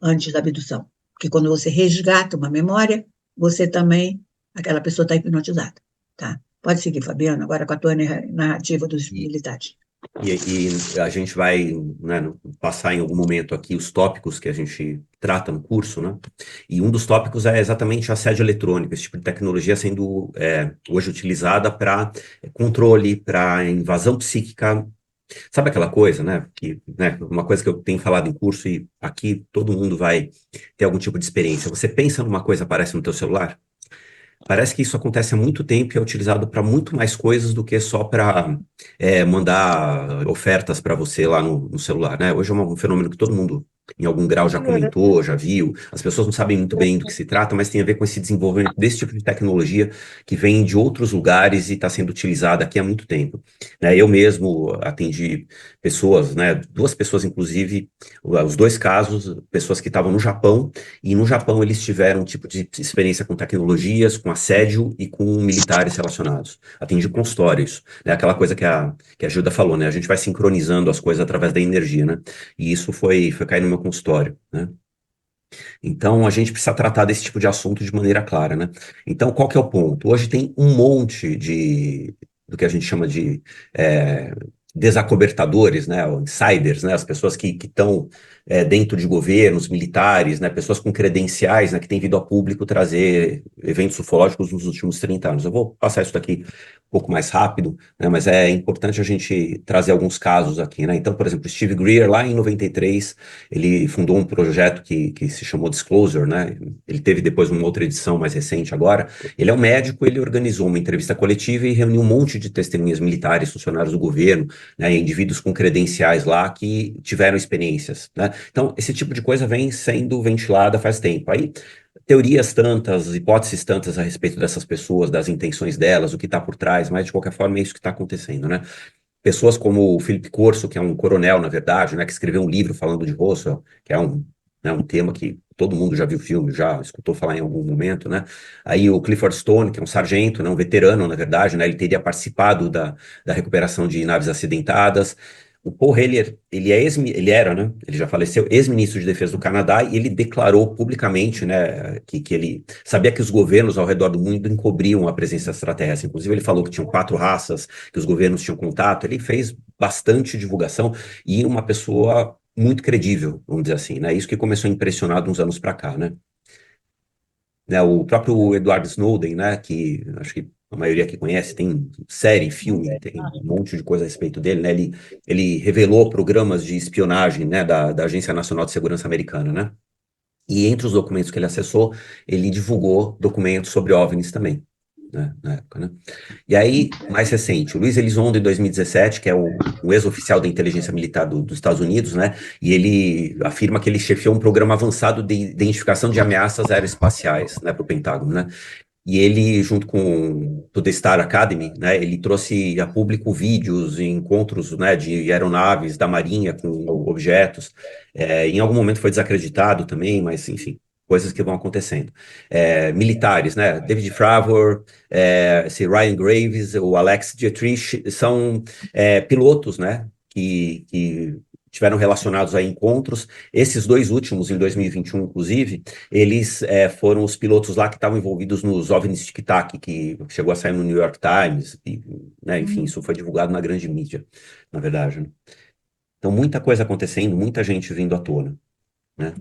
Speaker 1: antes da abdução? Porque quando você resgata uma memória, você também, aquela pessoa está hipnotizada. Tá? Pode seguir, Fabiano, agora com a tua narrativa dos militares.
Speaker 2: e a gente vai, né, passar em algum momento aqui os tópicos que a gente trata no curso, né? E um dos tópicos é exatamente assédio eletrônico, esse tipo de tecnologia sendo hoje utilizada para controle, para invasão psíquica. Sabe aquela coisa, né? Que, né? Uma coisa que eu tenho falado em curso e aqui todo mundo vai ter algum tipo de experiência. Você pensa numa coisa, aparece no teu celular? Parece que isso acontece há muito tempo e é utilizado para muito mais coisas do que só para mandar ofertas para você lá no celular, né? Hoje é um fenômeno que todo mundo, em algum grau, já comentou, já viu. As pessoas não sabem muito bem do que se trata, mas tem a ver com esse desenvolvimento desse tipo de tecnologia que vem de outros lugares e está sendo utilizada aqui há muito tempo. Né? Eu mesmo atendi pessoas, né? Duas pessoas, inclusive, os dois casos, pessoas que estavam no Japão, e no Japão eles tiveram um tipo de experiência com tecnologias, com assédio e com militares relacionados. Atendi consultórios, né? Aquela coisa que a Gilda falou, né? A gente vai sincronizando as coisas através da energia, né? E isso foi cair no meu consultório, né? Então a gente precisa tratar desse tipo de assunto de maneira clara, né? Então qual que é o ponto? Hoje tem um monte do que a gente chama de desacobertadores, né, ou insiders, né, as pessoas que estão dentro de governos, militares, né, pessoas com credenciais, né, que têm vindo a público trazer eventos ufológicos nos últimos 30 anos. Eu vou passar isso daqui um pouco mais rápido, né, mas é importante a gente trazer alguns casos aqui, né? Então, por exemplo, Steve Greer, lá em 93, ele fundou um projeto que se chamou Disclosure, né? Ele teve depois uma outra edição mais recente agora. Ele é um médico, ele organizou uma entrevista coletiva e reuniu um monte de testemunhas militares, funcionários do governo, né, indivíduos com credenciais lá que tiveram experiências, né? Então, esse tipo de coisa vem sendo ventilada faz tempo. Aí, teorias tantas, hipóteses tantas a respeito dessas pessoas, das intenções delas, o que está por trás, mas de qualquer forma é isso que está acontecendo, né? Pessoas como o Philip Corso, que é um coronel, na verdade, né, que escreveu um livro falando de Roswell, que é um tema que todo mundo já viu o filme, já escutou falar em algum momento, né? Aí o Clifford Stone, que é um sargento, né, um veterano, na verdade, né, ele teria participado da recuperação de naves acidentadas. O Paul Hellyer, ele era, né, ele já faleceu, ex-ministro de Defesa do Canadá, e ele declarou publicamente, né, que ele sabia que os governos ao redor do mundo encobriam a presença extraterrestre. Inclusive, ele falou que tinham 4 raças, que os governos tinham contato. Ele fez bastante divulgação e uma pessoa muito credível, vamos dizer assim, né? Isso que começou a impressionar de uns anos para cá, né? O próprio Edward Snowden, né? Que acho que a maioria que conhece, tem série, filme, tem um monte de coisa a respeito dele, né? Ele revelou programas de espionagem, né? Da Agência Nacional de Segurança Americana, né? E entre os documentos que ele acessou, ele divulgou documentos sobre OVNIs também, né, na época, né? E aí, mais recente, o Luiz Elizondo, em 2017, que é o ex-oficial da inteligência militar dos Estados Unidos, né? E ele afirma que ele chefiou um programa avançado de identificação de ameaças aeroespaciais, né, para o Pentágono, né? E ele, junto com o The Star Academy, né, ele trouxe a público vídeos e encontros, né, de aeronaves da Marinha com objetos. Em algum momento foi desacreditado também, mas, enfim, coisas que vão acontecendo. Militares, né, David Fravor, esse Ryan Graves, o Alex Dietrich, são pilotos, né, que tiveram relacionados a encontros. Esses dois últimos, em 2021, inclusive, eles foram os pilotos lá que estavam envolvidos nos OVNIs Tic Tac, que chegou a sair no New York Times, e, né, enfim, isso foi divulgado na grande mídia, na verdade, né? Então, muita coisa acontecendo, muita gente vindo à tona, né?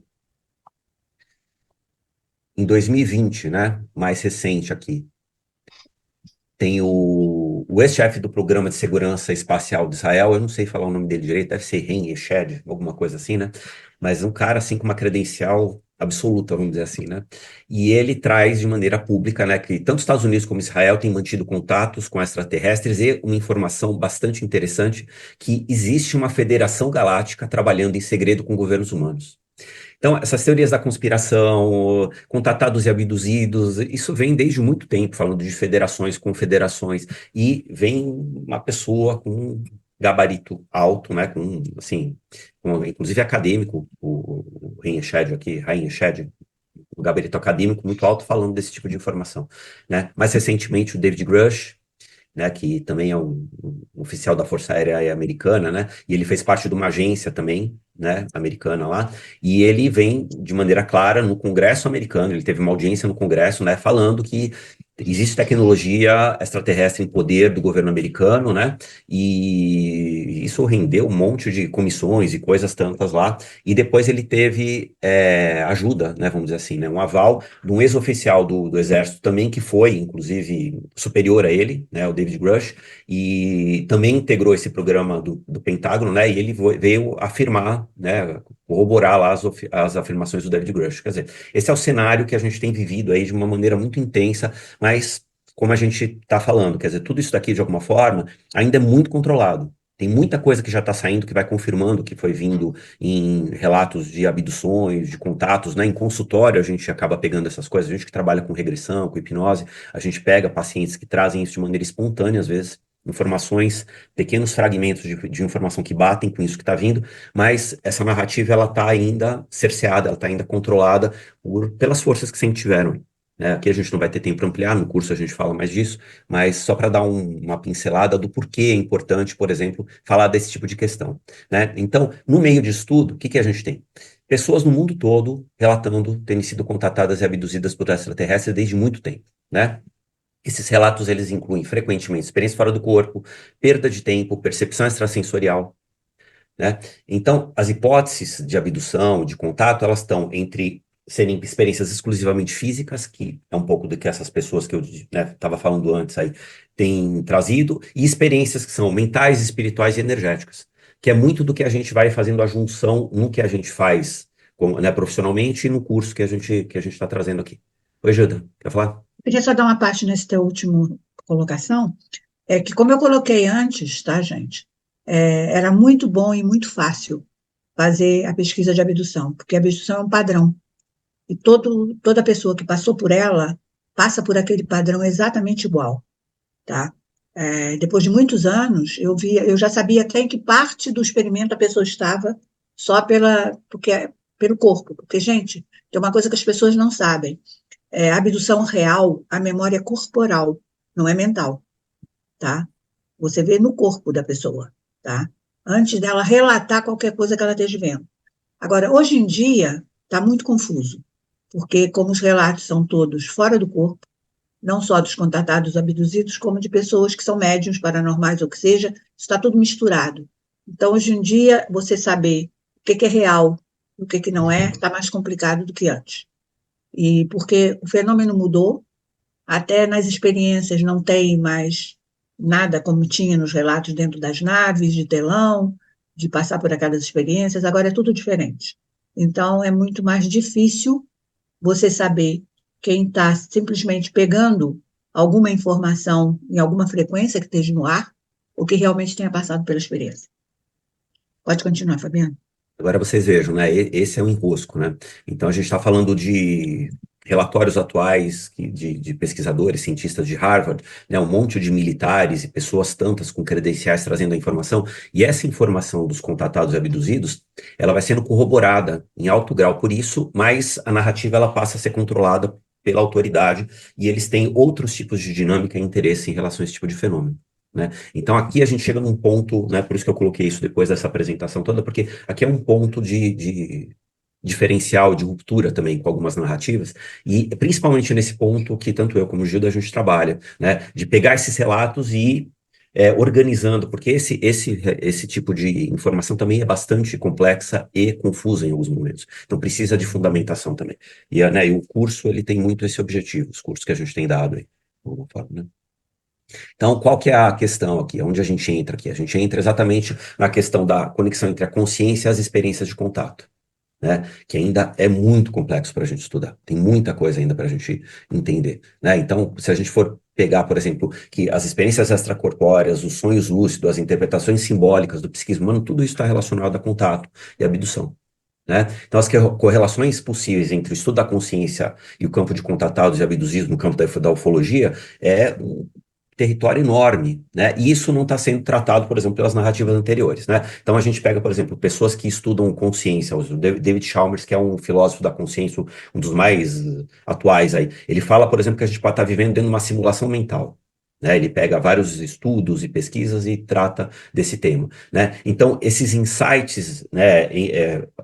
Speaker 2: Em 2020, né, mais recente aqui, tem o ex-chefe do Programa de Segurança Espacial de Israel, eu não sei falar o nome dele direito, deve ser Ren Eshed, alguma coisa assim, né? Mas um cara, assim, com uma credencial absoluta, vamos dizer assim, né? E ele traz de maneira pública, né, que tanto os Estados Unidos como Israel têm mantido contatos com extraterrestres e uma informação bastante interessante, que existe uma federação galáctica trabalhando em segredo com governos humanos. Então, essas teorias da conspiração, contatados e abduzidos, isso vem desde muito tempo, falando de federações, confederações, e vem uma pessoa com um gabarito alto, né, com, assim, inclusive acadêmico, o Ryan Shedd aqui, Ryan Shedd, o gabarito acadêmico muito alto, falando desse tipo de informação, né. Mais recentemente, o David Grush, né, que também é um oficial da Força Aérea Americana, né, e ele fez parte de uma agência também, né, americana lá, e ele vem de maneira clara no Congresso americano, ele teve uma audiência no Congresso, né, falando que existe tecnologia extraterrestre em poder do governo americano, né? E isso rendeu um monte de comissões e coisas tantas lá. E depois ele teve ajuda, né? Vamos dizer assim, né? Um aval de um ex-oficial do exército também, que foi, inclusive, superior a ele, né? O David Grush, e também integrou esse programa do Pentágono, né? E ele veio afirmar, né? Corroborar lá as afirmações do David Grush. Quer dizer, esse é o cenário que a gente tem vivido aí de uma maneira muito intensa, mas, como a gente está falando, quer dizer, tudo isso daqui, de alguma forma, ainda é muito controlado. Tem muita coisa que já está saindo, que vai confirmando que foi vindo em relatos de abduções, de contatos, né? Em consultório a gente acaba pegando essas coisas, a gente que trabalha com regressão, com hipnose, a gente pega pacientes que trazem isso de maneira espontânea, às vezes, informações, pequenos fragmentos de informação que batem com isso que está vindo, mas essa narrativa, ela está ainda cerceada, ela está ainda controlada pelas forças que sempre tiveram, né? Aqui a gente não vai ter tempo para ampliar, no curso a gente fala mais disso, mas só para dar uma pincelada do porquê é importante, por exemplo, falar desse tipo de questão, né? Então, no meio de estudo, o que que a gente tem? Pessoas no mundo todo relatando terem sido contatadas e abduzidas por extraterrestres desde muito tempo, né? Esses relatos, eles incluem frequentemente experiência fora do corpo, perda de tempo, percepção extrasensorial, né? Então, as hipóteses de abdução, de contato, elas estão entre serem experiências exclusivamente físicas, que é um pouco do que essas pessoas que eu estava falando antes aí têm trazido, e experiências que são mentais, espirituais e energéticas, que é muito do que a gente vai fazendo a junção no que a gente faz né, profissionalmente e no curso que a gente está trazendo aqui. Oi, Gilda, quer falar?
Speaker 1: Queria só dar uma parte nesse teu último colocação, é que como eu coloquei antes, tá, gente, era muito bom e muito fácil fazer a pesquisa de abdução, porque a abdução é um padrão, e toda pessoa que passou por ela passa por aquele padrão exatamente igual, tá? Depois de muitos anos, eu já sabia até em que parte do experimento a pessoa estava, só pelo corpo, porque, gente, tem uma coisa que as pessoas não sabem, a abdução real, a memória é corporal, não é mental, tá? Você vê no corpo da pessoa, tá? Antes dela relatar qualquer coisa que ela esteja vendo. Agora, hoje em dia, está muito confuso, porque como os relatos são todos fora do corpo, não só dos contatados abduzidos, como de pessoas que são médiums paranormais ou que seja, está tudo misturado. Então, hoje em dia, você saber o que é real e o que não é, está mais complicado do que antes. E porque o fenômeno mudou, até nas experiências não tem mais nada como tinha nos relatos dentro das naves, de telão, de passar por aquelas experiências, agora é tudo diferente. Então, é muito mais difícil você saber quem está simplesmente pegando alguma informação em alguma frequência que esteja no ar, ou que realmente tenha passado pela experiência. Pode continuar, Fabiano.
Speaker 2: Agora vocês vejam, né? Esse é o enrosco, né? Então a gente está falando de relatórios atuais de pesquisadores, cientistas de Harvard, né? Um monte de militares e pessoas tantas com credenciais trazendo a informação. E essa informação dos contatados e abduzidos, ela vai sendo corroborada em alto grau por isso, mas a narrativa ela passa a ser controlada pela autoridade e eles têm outros tipos de dinâmica e interesse em relação a esse tipo de fenômeno, né? Então aqui a gente chega num ponto, né, por isso que eu coloquei isso depois dessa apresentação toda, porque aqui é um ponto de diferencial, de ruptura também com algumas narrativas, e principalmente nesse ponto que tanto eu como o Gilda a gente trabalha, né, de pegar esses relatos e ir organizando, porque esse tipo de informação também é bastante complexa e confusa em alguns momentos, então precisa de fundamentação também, e o curso ele tem muito esse objetivo, os cursos que a gente tem dado aí, de alguma forma, né? Então, qual que é a questão aqui? Onde a gente entra aqui? A gente entra exatamente na questão da conexão entre a consciência e as experiências de contato, né? Que ainda é muito complexo para a gente estudar. Tem muita coisa ainda para a gente entender, né? Então, se a gente for pegar, por exemplo, que as experiências extracorpóreas, os sonhos lúcidos, as interpretações simbólicas do psiquismo humano, tudo isso está relacionado a contato e abdução, né? Então, as correlações possíveis entre o estudo da consciência e o campo de contatados e abduzidos no campo da ufologia é um território enorme, né? E isso não está sendo tratado, por exemplo, pelas narrativas anteriores, né? Então a gente pega, por exemplo, pessoas que estudam consciência, o David Chalmers, que é um filósofo da consciência, um dos mais atuais aí, ele fala, por exemplo, que a gente pode estar vivendo dentro de uma simulação mental. né? Ele pega vários estudos e pesquisas e trata desse tema, né? Então, esses insights, né,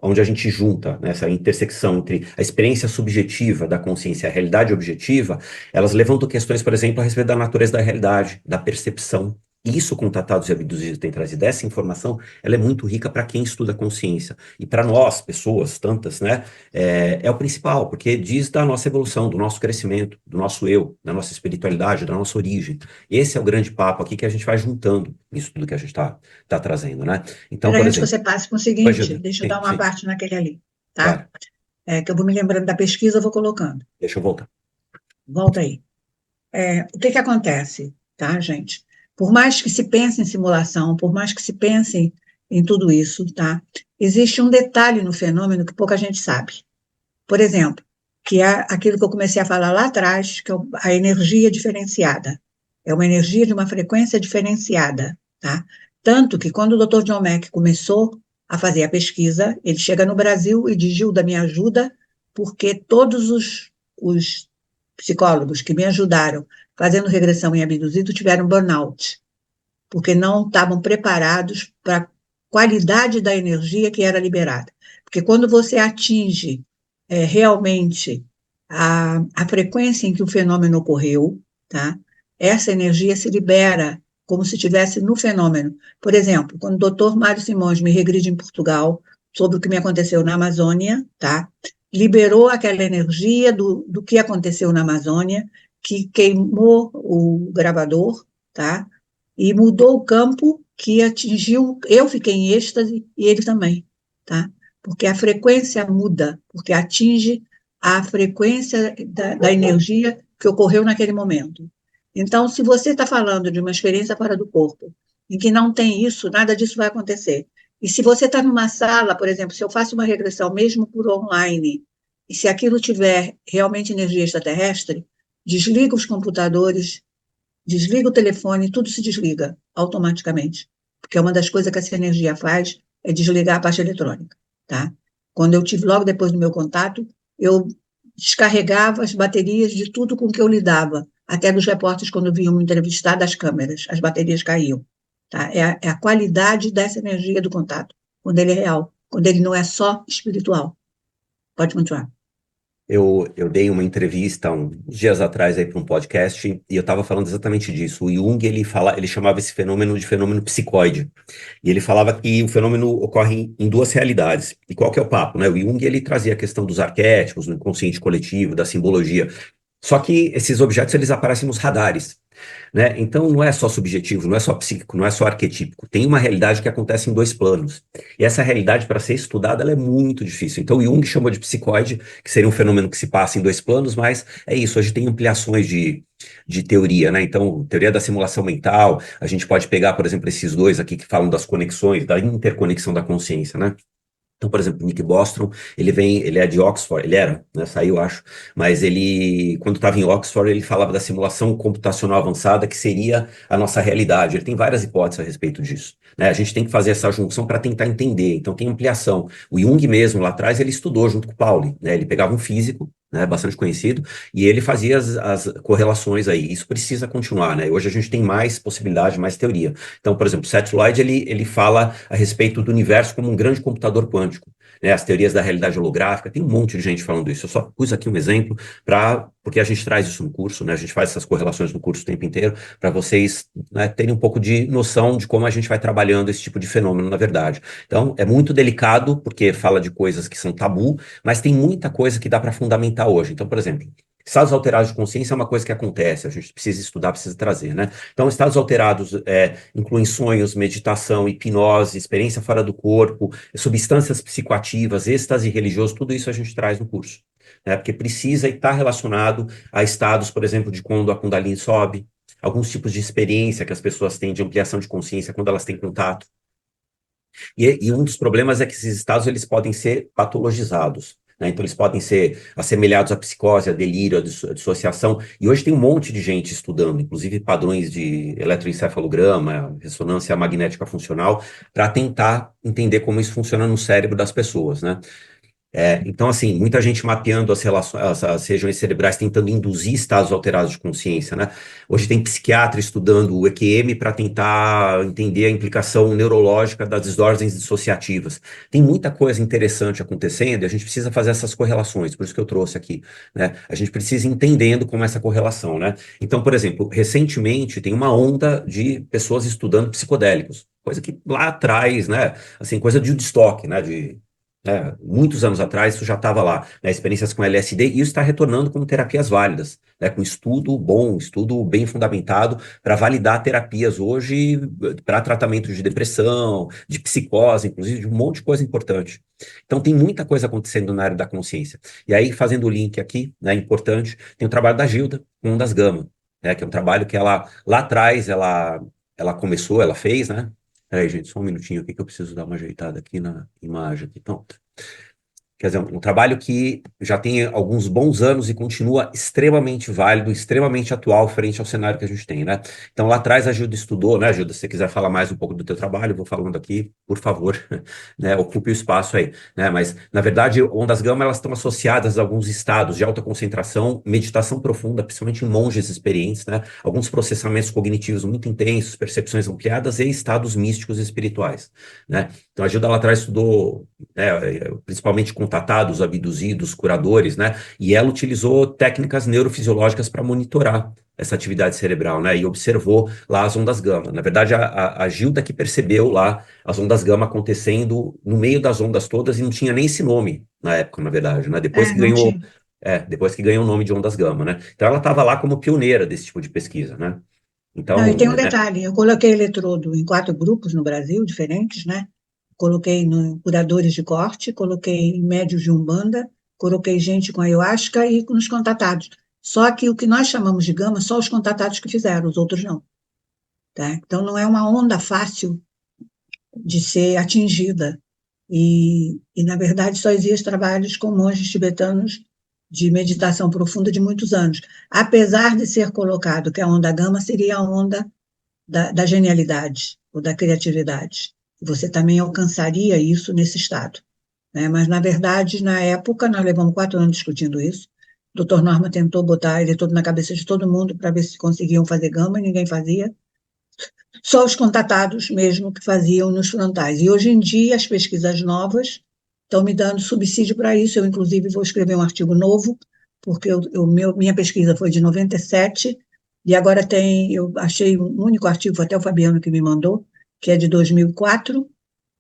Speaker 2: onde a gente junta, né, essa intersecção entre a experiência subjetiva da consciência e a realidade objetiva, elas levantam questões, por exemplo, a respeito da natureza da realidade, da percepção. E isso, contatados e abduzidos têm trazido essa informação, ela é muito rica para quem estuda consciência. E para nós, pessoas, tantas, né, é o principal, porque diz da nossa evolução, do nosso crescimento, do nosso eu, da nossa espiritualidade, da nossa origem. Esse é o grande papo aqui que a gente vai juntando isso tudo que a gente está trazendo, né? Então,
Speaker 1: Espera
Speaker 2: por
Speaker 1: antes que
Speaker 2: exemplo,
Speaker 1: você passe com o
Speaker 2: oi,
Speaker 1: seguinte,
Speaker 2: Gilda.
Speaker 1: deixa eu
Speaker 2: Sim,
Speaker 1: dar uma
Speaker 2: sim,
Speaker 1: parte naquele ali, tá?
Speaker 2: claro.
Speaker 1: Que eu vou me lembrando da pesquisa, eu vou colocando.
Speaker 2: Deixa eu voltar.
Speaker 1: Volta aí. O que que acontece, tá, gente? Por mais que se pense em simulação, por mais que se pense em tudo isso, tá? Existe um detalhe no fenômeno que pouca gente sabe. Por exemplo, que é aquilo que eu comecei a falar lá atrás, que é a energia diferenciada. É uma energia de uma frequência diferenciada, tá? Tanto que quando o Dr. John Mack começou a fazer a pesquisa, ele chega no Brasil e diz: Gilda, me ajuda, porque todos os psicólogos que me ajudaram fazendo regressão em abduzido tiveram burnout, porque não estavam preparados para a qualidade da energia que era liberada. Porque quando você atinge realmente a frequência em que o fenômeno ocorreu, tá? Essa energia se libera como se estivesse no fenômeno. Por exemplo, quando o doutor Mário Simões me regride em Portugal sobre o que me aconteceu na Amazônia, tá? Liberou aquela energia do que aconteceu na Amazônia, que queimou o gravador, tá? E mudou o campo que atingiu, eu fiquei em êxtase e ele também, tá? Porque a frequência muda, porque atinge a frequência da energia que ocorreu naquele momento. Então, se você está falando de uma experiência fora do corpo, em que não tem isso, nada disso vai acontecer. E se você está numa sala, por exemplo, se eu faço uma regressão mesmo por online, e se aquilo tiver realmente energia extraterrestre, desliga os computadores, desliga o telefone, tudo se desliga automaticamente. Porque uma das coisas que essa energia faz é desligar a parte eletrônica, tá? Quando eu tive logo depois do meu contato, eu descarregava as baterias de tudo com que eu lidava, até dos repórteres quando vinham me entrevistar das câmeras, as baterias caíam, tá? É a qualidade dessa energia do contato, quando ele é real, quando ele não é só espiritual. Pode continuar.
Speaker 2: Eu dei uma entrevista uns dias atrás aí para um podcast e eu estava falando exatamente disso. O Jung, ele chamava esse fenômeno de fenômeno psicoide. E ele falava que o fenômeno ocorre em duas realidades. E qual que é o papo, né? O Jung, ele trazia a questão dos arquétipos, do inconsciente coletivo, da simbologia. Só que esses objetos, eles aparecem nos radares, né? Então não é só subjetivo, não é só psíquico, não é só arquetípico. Tem uma realidade que acontece em dois planos. E essa realidade, para ser estudada, ela é muito difícil. Então Jung chamou de psicoide, que seria um fenômeno que se passa em dois planos, mas é isso, hoje tem ampliações de teoria, né? Então, teoria da simulação mental, a gente pode pegar, por exemplo, esses dois aqui que falam das conexões, da interconexão da consciência, né? Então, por exemplo, Nick Bostrom, ele é de Oxford, ele era, né, saiu, acho, mas ele, quando estava em Oxford, ele falava da simulação computacional avançada, que seria a nossa realidade. Ele tem várias hipóteses a respeito disso, né? A gente tem que fazer essa junção para tentar entender, então tem ampliação. O Jung mesmo, lá atrás, ele estudou junto com o Pauli, né? Ele pegava um físico, né, bastante conhecido, e ele fazia as correlações aí. Isso precisa continuar, né? Hoje a gente tem mais possibilidade, mais teoria. Então, por exemplo, Seth Lloyd, ele fala a respeito do universo como um grande computador quântico, né? As teorias da realidade holográfica, tem um monte de gente falando isso. Eu só pus aqui um exemplo porque a gente traz isso no curso, né? A gente faz essas correlações no curso o tempo inteiro, para vocês, né, terem um pouco de noção de como a gente vai trabalhando esse tipo de fenômeno, na verdade. Então, é muito delicado, porque fala de coisas que são tabu, mas tem muita coisa que dá para fundamentar hoje. Então, por exemplo, estados alterados de consciência é uma coisa que acontece, a gente precisa estudar, precisa trazer, né? Então, estados alterados incluem sonhos, meditação, hipnose, experiência fora do corpo, substâncias psicoativas, êxtase religioso, tudo isso a gente traz no curso, né? Porque precisa estar relacionado a estados, por exemplo, de quando a Kundalini sobe, alguns tipos de experiência que as pessoas têm de ampliação de consciência quando elas têm contato. E um dos problemas é que esses estados eles podem ser patologizados, né? Então, eles podem ser assemelhados à psicose, a delírio, a dissociação. E hoje tem um monte de gente estudando, inclusive padrões de eletroencefalograma, ressonância magnética funcional, para tentar entender como isso funciona no cérebro das pessoas, né? Então, assim, muita gente mapeando as relações, as regiões cerebrais, tentando induzir estados alterados de consciência, né? Hoje tem psiquiatra estudando o EQM para tentar entender a implicação neurológica das desordens dissociativas. Tem muita coisa interessante acontecendo e a gente precisa fazer essas correlações, por isso que eu trouxe aqui, né? A gente precisa ir entendendo como é essa correlação, né? Então, por exemplo, recentemente tem uma onda de pessoas estudando psicodélicos, coisa que lá atrás, né? Assim, coisa de Woodstock, né? Muitos anos atrás isso já estava lá, né, experiências com LSD, e isso está retornando como terapias válidas, né, com estudo bom, estudo bem fundamentado para validar terapias hoje para tratamento de depressão, de psicose, inclusive de um monte de coisa importante. Então tem muita coisa acontecendo na área da consciência. E aí, fazendo o link aqui, né, importante, tem o trabalho da Gilda com Ondas Gama, né, que é um trabalho que ela, lá atrás, ela começou, ela fez, né? Peraí, gente, só um minutinho aqui que eu preciso dar uma ajeitada aqui na imagem. Aqui, pronto. Quer dizer, um trabalho que já tem alguns bons anos e continua extremamente válido, extremamente atual frente ao cenário que a gente tem, né? Então, lá atrás a Gilda estudou, né, Gilda? Se você quiser falar mais um pouco do teu trabalho, eu vou falando aqui, por favor, né? Ocupe o espaço aí, né? Mas, na verdade, ondas gama, elas estão associadas a alguns estados de alta concentração, meditação profunda, principalmente em monges experientes, né? Alguns processamentos cognitivos muito intensos, percepções ampliadas e estados místicos e espirituais, né? Então, a Gilda lá atrás estudou, né, principalmente contatados, abduzidos, curadores, né? E ela utilizou técnicas neurofisiológicas para monitorar essa atividade cerebral, né? E observou lá as ondas gama. Na verdade, a Gilda que percebeu lá as ondas gama acontecendo no meio das ondas todas e não tinha nem esse nome na época, na verdade, né?
Speaker 1: Não tinha.
Speaker 2: Depois que ganhou o nome de ondas gama, né? Então ela estava lá como pioneira desse tipo de pesquisa, né?
Speaker 1: Não, e
Speaker 2: Então,
Speaker 1: tem um detalhe, eu coloquei eletrodo em 4 grupos no Brasil, diferentes, né? Coloquei no curadores de corte, coloquei em médios de Umbanda, coloquei gente com ayahuasca e nos contatados. Só que o que nós chamamos de gama, só os contatados que fizeram, os outros não, tá? Então não é uma onda fácil de ser atingida. Na verdade, só existem trabalhos com monges tibetanos de meditação profunda de muitos anos. Apesar de ser colocado que a onda gama seria a onda da genialidade ou da criatividade. Você também alcançaria isso nesse estado, né? Mas, na verdade, na época, nós levamos 4 anos discutindo isso. O doutor Norma tentou botar ele todo na cabeça de todo mundo para ver se conseguiam fazer gama, e ninguém fazia. Só os contatados mesmo que faziam nos frontais. E hoje em dia, as pesquisas novas estão me dando subsídio para isso. Eu, inclusive, vou escrever um artigo novo, porque minha pesquisa foi de 97, e agora eu achei um único artigo, foi até o Fabiano que me mandou, que é de 2004,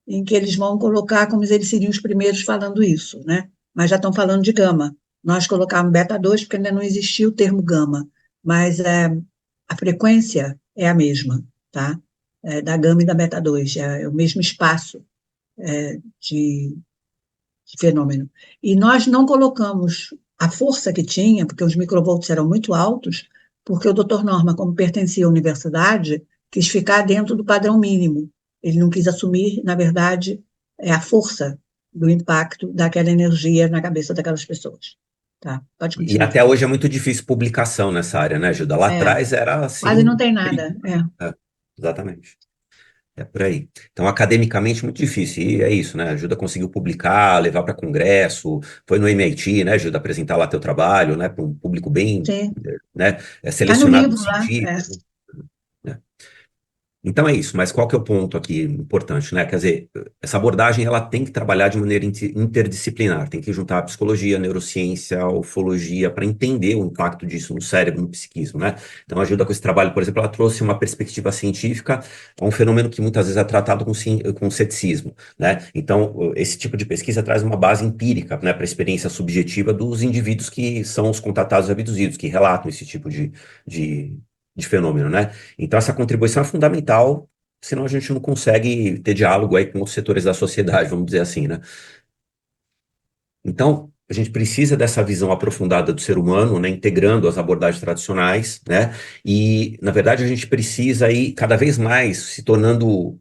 Speaker 1: em que eles vão colocar como eles seriam os primeiros falando isso, né? Mas já estão falando de gama. Nós colocamos beta 2 porque ainda não existia o termo gama, mas a frequência é a mesma, tá? Da gama e da beta 2, é o mesmo espaço de fenômeno. E nós não colocamos a força que tinha, porque os microvolts eram muito altos, porque o doutor Norma, como pertencia à universidade, quis ficar dentro do padrão mínimo. Ele não quis assumir, na verdade, a força do impacto daquela energia na cabeça daquelas pessoas. Tá? Pode
Speaker 2: e
Speaker 1: continuar.
Speaker 2: até hoje é muito difícil publicação nessa área, né, Gilda? Lá
Speaker 1: É,
Speaker 2: atrás era
Speaker 1: quase não
Speaker 2: assim.
Speaker 1: tem nada.
Speaker 2: É, exatamente. É por aí. Então, academicamente, muito difícil. E é isso, né? Ajuda a conseguir publicar, levar para congresso. Foi no MIT, né? Ajuda a apresentar lá teu trabalho, né? Para um público bem,
Speaker 1: Sim.
Speaker 2: né?
Speaker 1: Está no
Speaker 2: Selecionado de
Speaker 1: livro lá. É.
Speaker 2: científicos, né? Então é isso, mas qual que é o ponto aqui importante, né? Quer dizer, essa abordagem ela tem que trabalhar de maneira interdisciplinar, tem que juntar a psicologia, a neurociência, a ufologia para entender o impacto disso no cérebro, no psiquismo, né? Então ajuda com esse trabalho, por exemplo, ela trouxe uma perspectiva científica a um fenômeno que muitas vezes é tratado com ceticismo, né? Então esse tipo de pesquisa traz uma base empírica, né, para a experiência subjetiva dos indivíduos que são os contatados e abduzidos, que relatam esse tipo de, de fenômeno, né? Então, essa contribuição é fundamental, senão a gente não consegue ter diálogo aí com outros setores da sociedade, vamos dizer assim, né? Então, a gente precisa dessa visão aprofundada do ser humano, né, integrando as abordagens tradicionais, né? E, na verdade, a gente precisa ir cada vez mais se tornando.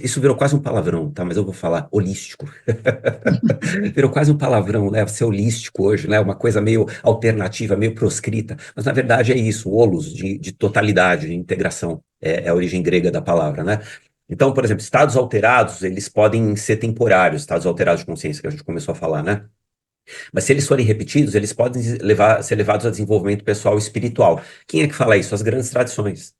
Speaker 2: Isso virou quase um palavrão, tá? Mas eu vou falar holístico. Virou quase um palavrão, né? Ser holístico hoje, né? Uma coisa meio alternativa, meio proscrita. Mas na verdade é isso, holos, de totalidade, de integração. É a origem grega da palavra, né? Então, por exemplo, estados alterados, eles podem ser temporários, estados alterados de consciência, que a gente começou a falar, né? Mas se eles forem repetidos, eles podem ser levados a desenvolvimento pessoal e espiritual. Quem é que fala isso? As grandes tradições.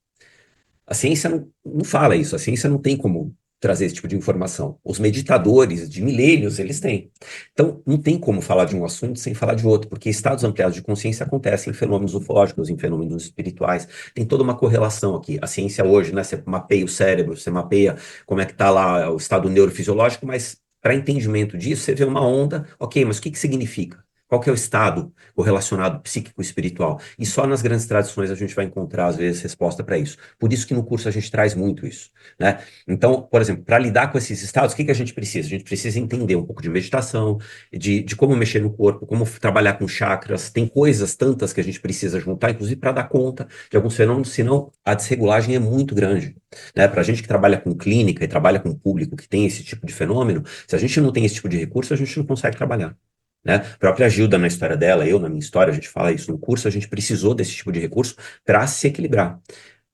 Speaker 2: A ciência não fala isso, a ciência não tem como trazer esse tipo de informação. Os meditadores de milênios, eles têm. Então, não tem como falar de um assunto sem falar de outro, porque estados ampliados de consciência acontecem em fenômenos ufológicos, em fenômenos espirituais. Tem toda uma correlação aqui. A ciência hoje, né, você mapeia o cérebro, você mapeia como é que está lá o estado neurofisiológico, mas para entendimento disso, você vê uma onda, ok, mas o que que significa? Qual que é o estado correlacionado psíquico-espiritual? E só nas grandes tradições a gente vai encontrar, às vezes, resposta para isso. Por isso que no curso a gente traz muito isso, né? Então, por exemplo, para lidar com esses estados, o que que a gente precisa? A gente precisa entender um pouco de meditação, de como mexer no corpo, como trabalhar com chakras. Tem coisas tantas que a gente precisa juntar, inclusive para dar conta de alguns fenômenos, senão a desregulagem é muito grande, né? Para a gente que trabalha com clínica e trabalha com público que tem esse tipo de fenômeno, se a gente não tem esse tipo de recurso, a gente não consegue trabalhar. Né? A própria Gilda, na história dela, eu na minha história, a gente fala isso no curso, a gente precisou desse tipo de recurso para se equilibrar.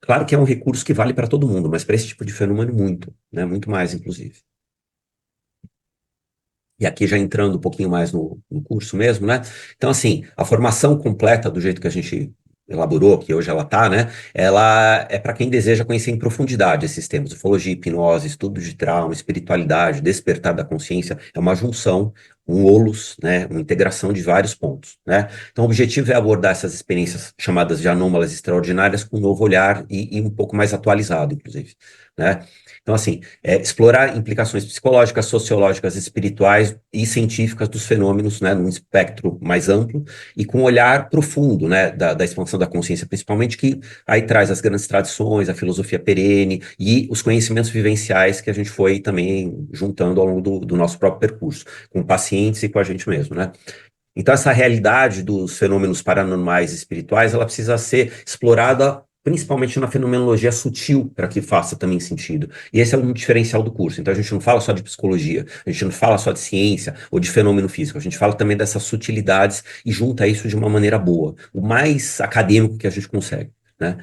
Speaker 2: Claro que é um recurso que vale para todo mundo, mas para esse tipo de fenômeno, muito, né? Muito mais, inclusive. E aqui já entrando um pouquinho mais no curso mesmo, né? Então, assim, a formação completa, do jeito que a gente elaborou, que hoje ela está, né? Ela é para quem deseja conhecer em profundidade esses temas, ufologia, hipnose, estudo de trauma, espiritualidade, despertar da consciência, é uma junção, um holus, né? Uma integração de vários pontos, né? Então, o objetivo é abordar essas experiências chamadas de anômalas extraordinárias com um novo olhar e um pouco mais atualizado, inclusive, né? Então, assim, explorar implicações psicológicas, sociológicas, espirituais e científicas dos fenômenos, né, num espectro mais amplo e com um olhar profundo, né, da expansão da consciência, principalmente, que aí traz as grandes tradições, a filosofia perene e os conhecimentos vivenciais que a gente foi também juntando ao longo do nosso próprio percurso, com pacientes e com a gente mesmo, né? Então, essa realidade dos fenômenos paranormais e espirituais, ela precisa ser explorada principalmente na fenomenologia sutil, para que faça também sentido. E esse é um diferencial do curso. Então, a gente não fala só de psicologia, a gente não fala só de ciência ou de fenômeno físico, a gente fala também dessas sutilidades e junta isso de uma maneira boa, o mais acadêmico que a gente consegue, né?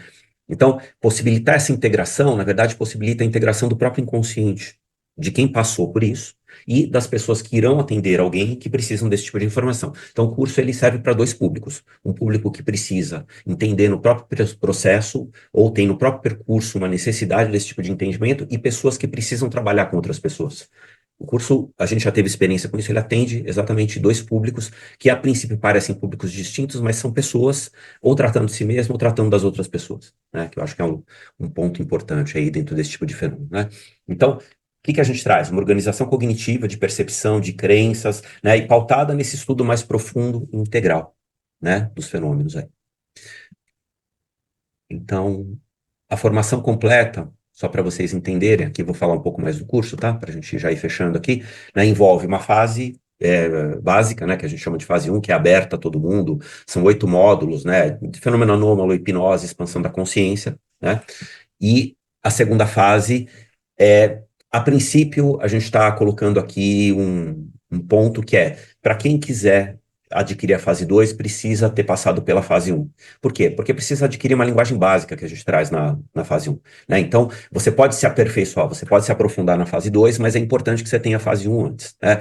Speaker 2: Então, possibilitar essa integração, na verdade, possibilita a integração do próprio inconsciente, de quem passou por isso, e das pessoas que irão atender alguém que precisam desse tipo de informação. Então, o curso ele serve para dois públicos. Um público que precisa entender no próprio processo, ou tem no próprio percurso uma necessidade desse tipo de entendimento, e pessoas que precisam trabalhar com outras pessoas. O curso, a gente já teve experiência com isso, ele atende exatamente dois públicos, que a princípio parecem públicos distintos, mas são pessoas ou tratando de si mesmo ou tratando das outras pessoas, né? Que eu acho que é um ponto importante aí dentro desse tipo de fenômeno, né? Então, o que que a gente traz? Uma organização cognitiva de percepção, de crenças, né? E pautada nesse estudo mais profundo e integral, né? Dos fenômenos aí. Então, a formação completa, só para vocês entenderem, aqui vou falar um pouco mais do curso, tá? Para a gente já ir fechando aqui, né? Envolve uma fase básica, né? Que a gente chama de fase um, que é aberta a todo mundo, são 8 módulos, né? De fenômeno anômalo, hipnose, expansão da consciência, né? E a segunda fase é, a princípio, a gente está colocando aqui um ponto que é, para quem quiser adquirir a fase 2 precisa ter passado pela fase um. Por quê? Porque precisa adquirir uma linguagem básica que a gente traz na fase um, né? Então, você pode se aperfeiçoar, você pode se aprofundar na fase 2, mas é importante que você tenha a fase um antes, né?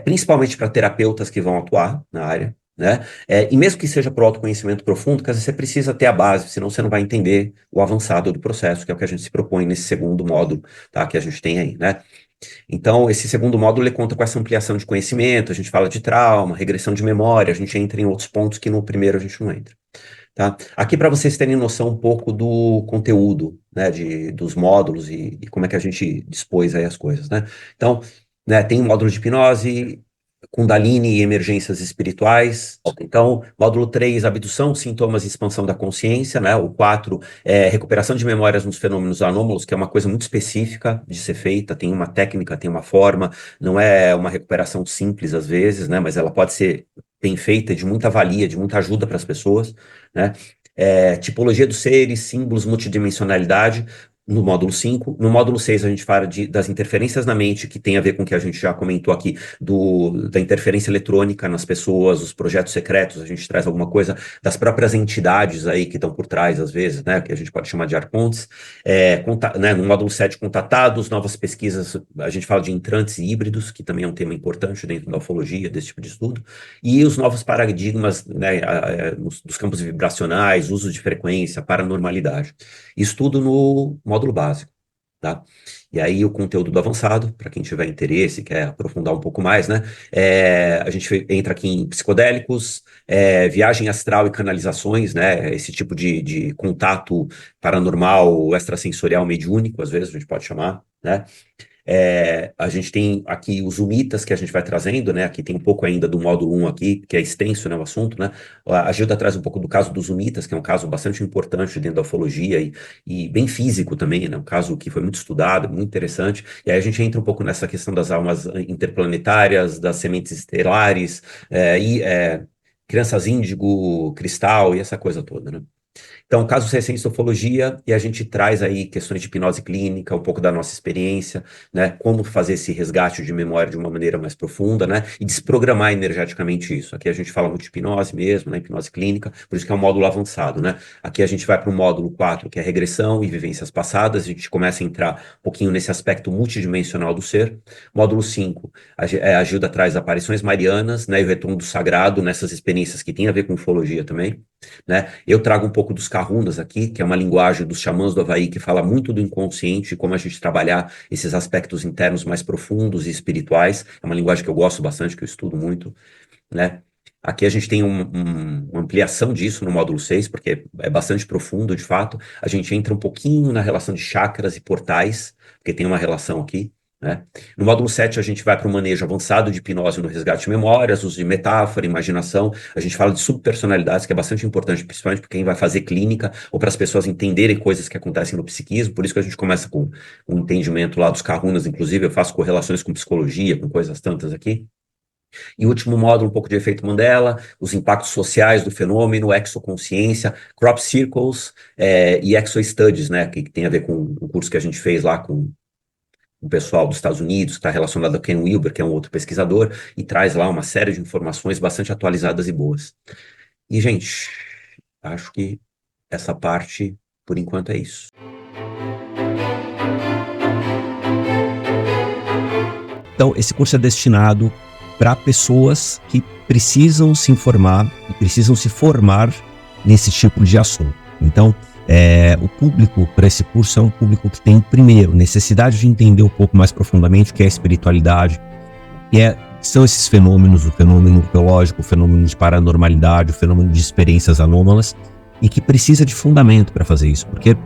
Speaker 2: Principalmente para terapeutas que vão atuar na área, né? E mesmo que seja para o autoconhecimento profundo, que às vezes você precisa ter a base, senão você não vai entender o avançado do processo, que é o que a gente se propõe nesse segundo módulo, tá? Que a gente tem aí, né? Então, esse segundo módulo ele conta com essa ampliação de conhecimento, a gente fala de trauma, regressão de memória, a gente entra em outros pontos que no primeiro a gente não entra. Tá? Aqui para vocês terem noção um pouco do conteúdo, né, dos módulos e como é que a gente dispôs aí as coisas, né? Então, né, tem um módulo de hipnose, Kundalini e emergências espirituais. Então, módulo 3, abdução, sintomas e expansão da consciência, né? O 4, recuperação de memórias nos fenômenos anômalos, que é uma coisa muito específica de ser feita, tem uma técnica, tem uma forma, não é uma recuperação simples às vezes, né? Mas ela pode ser bem feita, de muita valia, de muita ajuda para as pessoas, né? Tipologia dos seres, símbolos, multidimensionalidade, no módulo 5. No módulo 6, a gente fala das interferências na mente, que tem a ver com o que a gente já comentou aqui, da interferência eletrônica nas pessoas, os projetos secretos. A gente traz alguma coisa das próprias entidades aí que estão por trás, às vezes, né, que a gente pode chamar de arcontes. Né, no módulo 7, contatados, novas pesquisas, a gente fala de entrantes e híbridos, que também é um tema importante dentro da ufologia, desse tipo de estudo, e os novos paradigmas, né, dos campos vibracionais, uso de frequência, paranormalidade. Isso tudo no módulo básico, tá? E aí o conteúdo do avançado, para quem tiver interesse, quer aprofundar um pouco mais, né? A gente entra aqui em psicodélicos, viagem astral e canalizações, né? Esse tipo de contato paranormal, extrasensorial, mediúnico, às vezes a gente pode chamar, né? A gente tem aqui os humitas que a gente vai trazendo, né? Aqui tem um pouco ainda do módulo 1 aqui, que é extenso, né, o assunto, né? A Gilda traz um pouco do caso dos humitas, que é um caso bastante importante dentro da ufologia e bem físico também, né? Um caso que foi muito estudado, muito interessante. E aí a gente entra um pouco nessa questão das almas interplanetárias, das sementes estelares, crianças índigo, cristal e essa coisa toda, né? Então, casos recentes de ufologia, e a gente traz aí questões de hipnose clínica, um pouco da nossa experiência, né? Como fazer esse resgate de memória de uma maneira mais profunda, né? E desprogramar energeticamente isso. Aqui a gente fala muito de hipnose mesmo, né? Hipnose clínica, por isso que é um módulo avançado, né? Aqui a gente vai para o módulo 4, que é regressão e vivências passadas, a gente começa a entrar um pouquinho nesse aspecto multidimensional do ser. Módulo 5, a Gilda traz aparições marianas, né? E o retorno do sagrado nessas experiências que tem a ver com ufologia também, né? Eu trago um pouco dos kahunas aqui, que é uma linguagem dos xamãs do Havaí que fala muito do inconsciente e como a gente trabalhar esses aspectos internos mais profundos e espirituais. É uma linguagem que eu gosto bastante, que eu estudo muito, né? Aqui a gente tem uma ampliação disso no módulo 6, porque é bastante profundo, de fato. A gente entra um pouquinho na relação de chakras e portais, porque tem uma relação aqui, né? No módulo 7, a gente vai para o manejo avançado de hipnose no resgate de memórias, uso de metáfora, imaginação. A gente fala de subpersonalidades, que é bastante importante, principalmente para quem vai fazer clínica ou para as pessoas entenderem coisas que acontecem no psiquismo. Por isso que a gente começa com um entendimento lá dos kahunas, inclusive eu faço correlações com psicologia, com coisas tantas aqui. E o último módulo, um pouco de efeito Mandela, os impactos sociais do fenômeno, exoconsciência, crop circles e exo-studies, né, que tem a ver com o curso que a gente fez lá com o pessoal dos Estados Unidos, que está relacionado a Ken Wilber, que é um outro pesquisador, e traz lá uma série de informações bastante atualizadas e boas. E, gente, acho que essa parte, por enquanto, é isso.
Speaker 3: Então, esse curso é destinado para pessoas que precisam se informar e precisam se formar nesse tipo de assunto. Então, o público para esse curso é um público que tem, primeiro, necessidade de entender um pouco mais profundamente o que é a espiritualidade, são esses fenômenos, o fenômeno ufológico, o fenômeno de paranormalidade, o fenômeno de experiências anômalas, e que precisa de fundamento para fazer isso, porque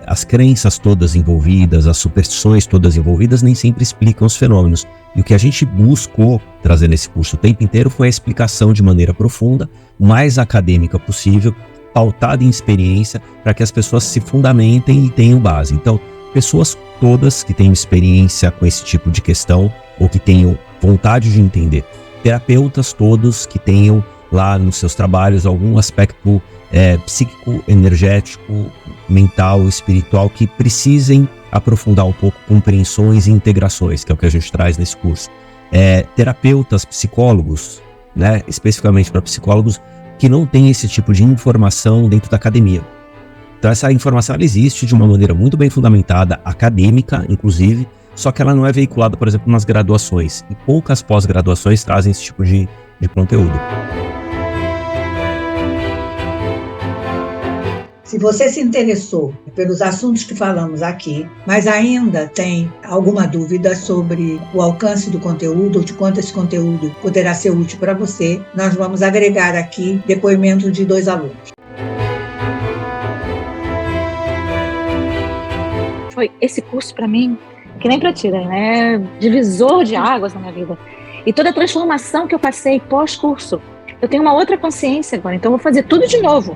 Speaker 3: as crenças todas envolvidas, as superstições todas envolvidas nem sempre explicam os fenômenos. E o que a gente buscou trazer nesse curso o tempo inteiro foi a explicação de maneira profunda, mais acadêmica possível, pautada em experiência, para que as pessoas se fundamentem e tenham base. Então, pessoas todas que tenham experiência com esse tipo de questão, ou que tenham vontade de entender. Terapeutas todos que tenham lá nos seus trabalhos algum aspecto psíquico, energético, mental, espiritual, que precisem aprofundar um pouco compreensões e integrações, que é o que a gente traz nesse curso. Terapeutas, psicólogos, né, especificamente para psicólogos, que não têm esse tipo de informação dentro da academia. Então essa informação ela existe de uma maneira muito bem fundamentada, acadêmica, inclusive, só que ela não é veiculada, por exemplo, nas graduações. E poucas pós-graduações trazem esse tipo de conteúdo.
Speaker 1: Se você se interessou pelos assuntos que falamos aqui, mas ainda tem alguma dúvida sobre o alcance do conteúdo ou de quanto esse conteúdo poderá ser útil para você, nós vamos agregar aqui depoimentos de 2 alunos.
Speaker 4: Foi esse curso para mim, que nem para ti, né? Divisor de águas na minha vida. E toda a transformação que eu passei pós-curso, eu tenho uma outra consciência agora, então eu vou fazer tudo de novo.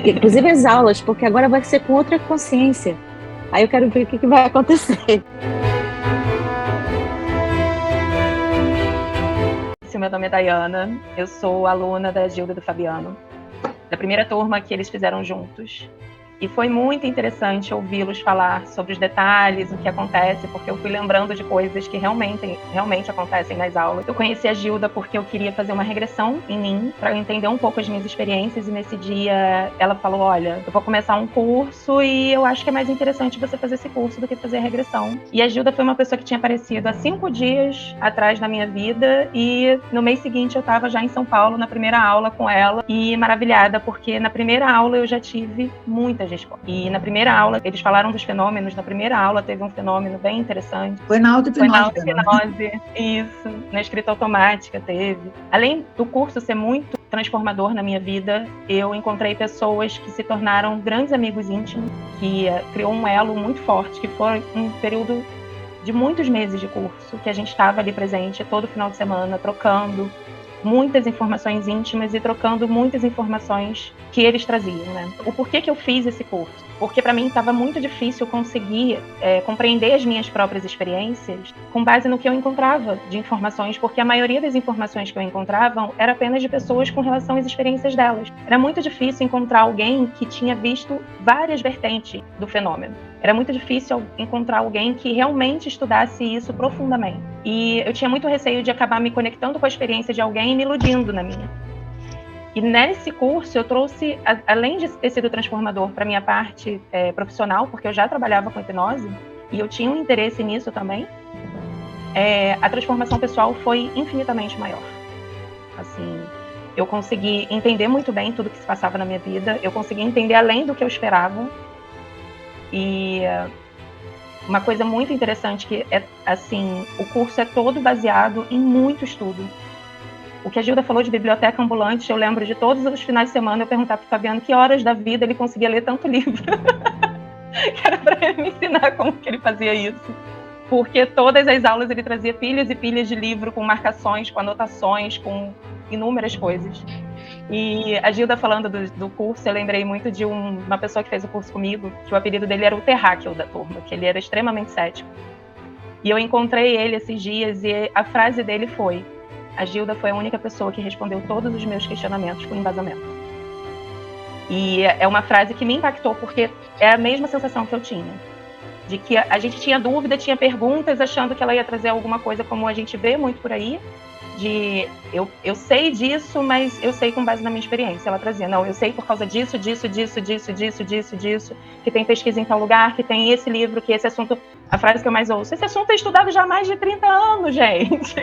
Speaker 4: Inclusive as aulas, porque agora vai ser com outra consciência. Aí eu quero ver o que vai acontecer.
Speaker 5: Meu nome é Dayana, eu sou aluna da Gilda e do Fabiano, da primeira turma que eles fizeram juntos. E foi muito interessante ouvi-los falar sobre os detalhes, o que acontece, porque eu fui lembrando de coisas que realmente acontecem nas aulas. Eu conheci a Gilda porque eu queria fazer uma regressão em mim, para eu entender um pouco as minhas experiências, e nesse dia ela falou, olha, eu vou começar um curso e eu acho que é mais interessante você fazer esse curso do que fazer a regressão. E a Gilda foi uma pessoa que tinha aparecido há 5 dias atrás na minha vida, e no mês seguinte eu estava já em São Paulo, na primeira aula com ela, e maravilhada, porque na primeira aula eu já tive muitas respostas. E na primeira aula, eles falaram dos fenômenos. Na primeira aula teve um fenômeno bem interessante.
Speaker 1: Foi na auto-hipnose.
Speaker 5: Isso. Na escrita automática teve. Além do curso ser muito transformador na minha vida, eu encontrei pessoas que se tornaram grandes amigos íntimos, que criou um elo muito forte, que foi um período de muitos meses de curso, que a gente estava ali presente todo final de semana, trocando muitas informações íntimas e trocando muitas informações que eles traziam, né? O porquê que eu fiz esse curso? Porque para mim estava muito difícil conseguir compreender as minhas próprias experiências com base no que eu encontrava de informações, porque a maioria das informações que eu encontrava era apenas de pessoas com relação às experiências delas. Era muito difícil encontrar alguém que tinha visto várias vertentes do fenômeno. Era muito difícil encontrar alguém que realmente estudasse isso profundamente. E eu tinha muito receio de acabar me conectando com a experiência de alguém e me iludindo na minha. E nesse curso eu trouxe, além de ter sido transformador para a minha parte profissional, porque eu já trabalhava com hipnose e eu tinha um interesse nisso também, a transformação pessoal foi infinitamente maior. Assim, eu consegui entender muito bem tudo que se passava na minha vida, eu consegui entender além do que eu esperava. E uma coisa muito interessante que é, assim, o curso é todo baseado em muito estudo. O que a Gilda falou de biblioteca ambulante, eu lembro de todos os finais de semana eu perguntar para o Fabiano que horas da vida ele conseguia ler tanto livro. Que era para ele me ensinar como que ele fazia isso. Porque todas as aulas ele trazia pilhas e pilhas de livro com marcações, com anotações, com inúmeras coisas. E a Gilda falando do curso, eu lembrei muito de uma pessoa que fez o curso comigo, que o apelido dele era o terráqueo da turma, que ele era extremamente cético. E eu encontrei ele esses dias e a frase dele foi: a Gilda foi a única pessoa que respondeu todos os meus questionamentos com embasamento. E é uma frase que me impactou, porque é a mesma sensação que eu tinha. De que a gente tinha dúvida, tinha perguntas, achando que ela ia trazer alguma coisa como a gente vê muito por aí, de eu sei disso, mas eu sei com base na minha experiência. Ela trazia, não, eu sei por causa disso, que tem pesquisa em tal lugar, que tem esse livro, que esse assunto... A frase que eu mais ouço: esse assunto é estudado já há mais de 30 anos, gente.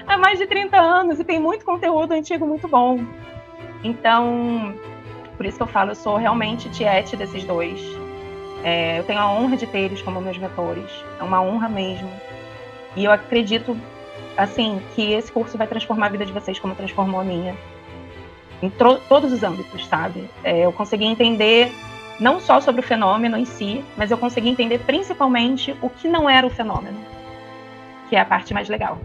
Speaker 5: Há mais de 30 anos, e tem muito conteúdo antigo muito bom. Então, por isso que eu falo, eu sou realmente tiete desses dois. Eu tenho a honra de ter eles como meus mentores. É uma honra mesmo. E eu acredito, assim, que esse curso vai transformar a vida de vocês como transformou a minha. Em todos os âmbitos, sabe? Eu consegui entender não só sobre o fenômeno em si, mas eu consegui entender principalmente o que não era o fenômeno, que é a parte mais legal.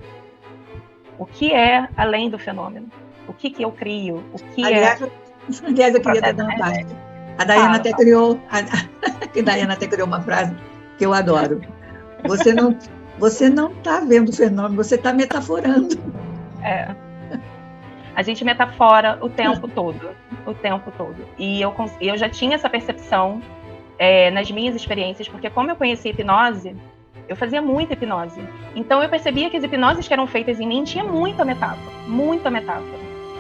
Speaker 5: O que é além do fenômeno? O que eu crio? O que
Speaker 1: aliás, eu queria dar uma parte. A Daiana até criou uma frase que eu adoro. Você não está vendo o fenômeno, você está metaforando.
Speaker 5: A gente metafora o tempo todo. E eu já tinha essa percepção nas minhas experiências, porque como eu conheci hipnose, eu fazia muita hipnose. Então eu percebia que as hipnoses que eram feitas em mim tinha muita metáfora.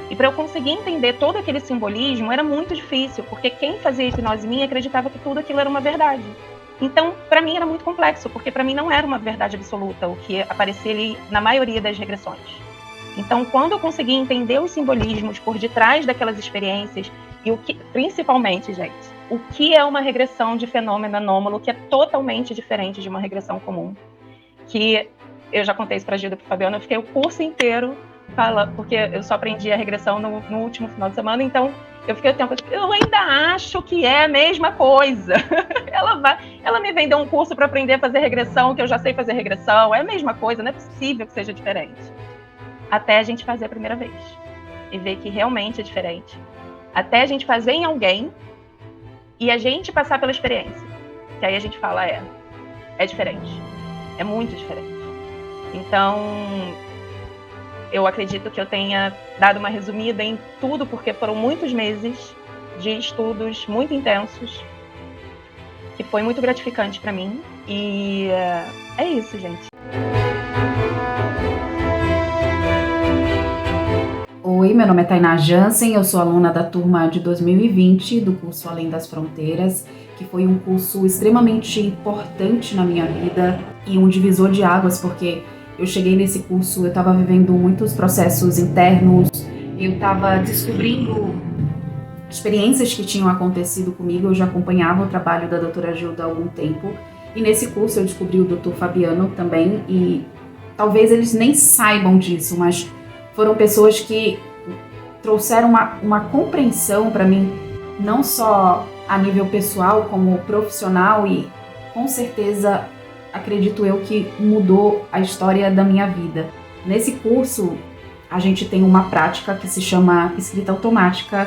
Speaker 5: E para eu conseguir entender todo aquele simbolismo era muito difícil, porque quem fazia hipnose em mim acreditava que tudo aquilo era uma verdade. Então, para mim era muito complexo, porque para mim não era uma verdade absoluta o que aparecia ali na maioria das regressões. Então, quando eu consegui entender os simbolismos por detrás daquelas experiências, e o que, principalmente, gente, o que é uma regressão de fenômeno anômalo, que é totalmente diferente de uma regressão comum, que eu já contei isso para a Gilda e para o Fabiano, eu fiquei o curso inteiro porque eu só aprendi a regressão no último final de semana, então eu fiquei o tempo assim, eu ainda acho que é a mesma coisa. Ela me vendeu um curso para aprender a fazer regressão, que eu já sei fazer regressão, é a mesma coisa, não é possível que seja diferente. Até a gente fazer a primeira vez e ver que realmente é diferente. Até a gente fazer em alguém e a gente passar pela experiência. Que aí a gente fala, é diferente. É muito diferente. Então, eu acredito que eu tenha dado uma resumida em tudo, porque foram muitos meses de estudos muito intensos, que foi muito gratificante para mim. E é isso, gente.
Speaker 6: Oi, meu nome é Tainá Jansen, eu sou aluna da turma de 2020 do curso Além das Fronteiras, que foi um curso extremamente importante na minha vida e um divisor de águas, porque eu cheguei nesse curso, eu estava vivendo muitos processos internos, eu estava descobrindo experiências que tinham acontecido comigo, eu já acompanhava o trabalho da doutora Gilda há algum tempo, e nesse curso eu descobri o Dr. Fabiano também, e talvez eles nem saibam disso, mas foram pessoas que trouxeram uma compreensão para mim, não só a nível pessoal, como profissional, e com certeza, acredito eu, que mudou a história da minha vida. Nesse curso, a gente tem uma prática que se chama escrita automática.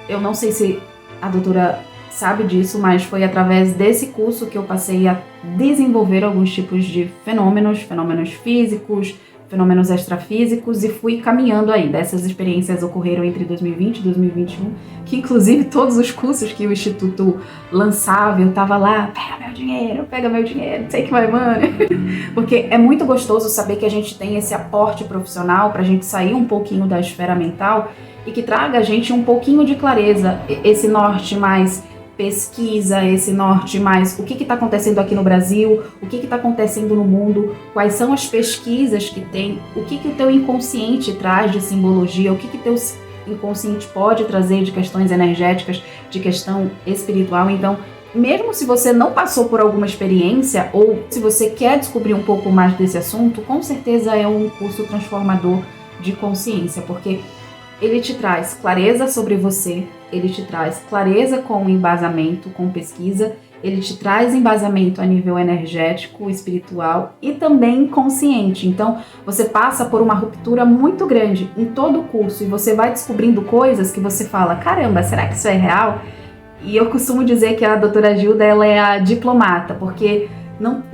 Speaker 6: Eu não sei se a doutora sabe disso, mas foi através desse curso que eu passei a desenvolver alguns tipos de fenômenos físicos, fenômenos extrafísicos, e fui caminhando aí. Dessas experiências ocorreram entre 2020 e 2021, que inclusive todos os cursos que o Instituto lançava, eu estava lá, pega meu dinheiro, take my money, porque é muito gostoso saber que a gente tem esse aporte profissional para a gente sair um pouquinho da esfera mental e que traga a gente um pouquinho de clareza, esse norte mais pesquisa, esse norte mais o que está acontecendo aqui no Brasil, o que está acontecendo no mundo, quais são as pesquisas que tem, o que o teu inconsciente traz de simbologia, o que teu inconsciente pode trazer de questões energéticas, de questão espiritual. Então, mesmo se você não passou por alguma experiência ou se você quer descobrir um pouco mais desse assunto, com certeza é um curso transformador de consciência, porque ele te traz clareza sobre você, ele te traz clareza com embasamento, com pesquisa, ele te traz embasamento a nível energético, espiritual e também consciente. Então, você passa por uma ruptura muito grande em todo o curso e você vai descobrindo coisas que você fala, caramba, será que isso é real? E eu costumo dizer que a doutora Gilda, ela é a diplomata, porque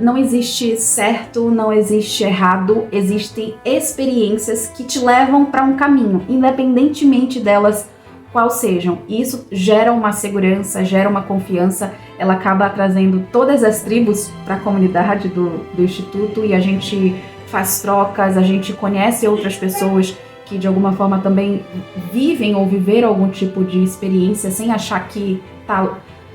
Speaker 6: não existe certo, não existe errado, existem experiências que te levam para um caminho, independentemente delas qual sejam. E isso gera uma segurança, gera uma confiança, ela acaba trazendo todas as tribos para a comunidade do Instituto e a gente faz trocas, a gente conhece outras pessoas que de alguma forma também vivem ou viveram algum tipo de experiência sem achar que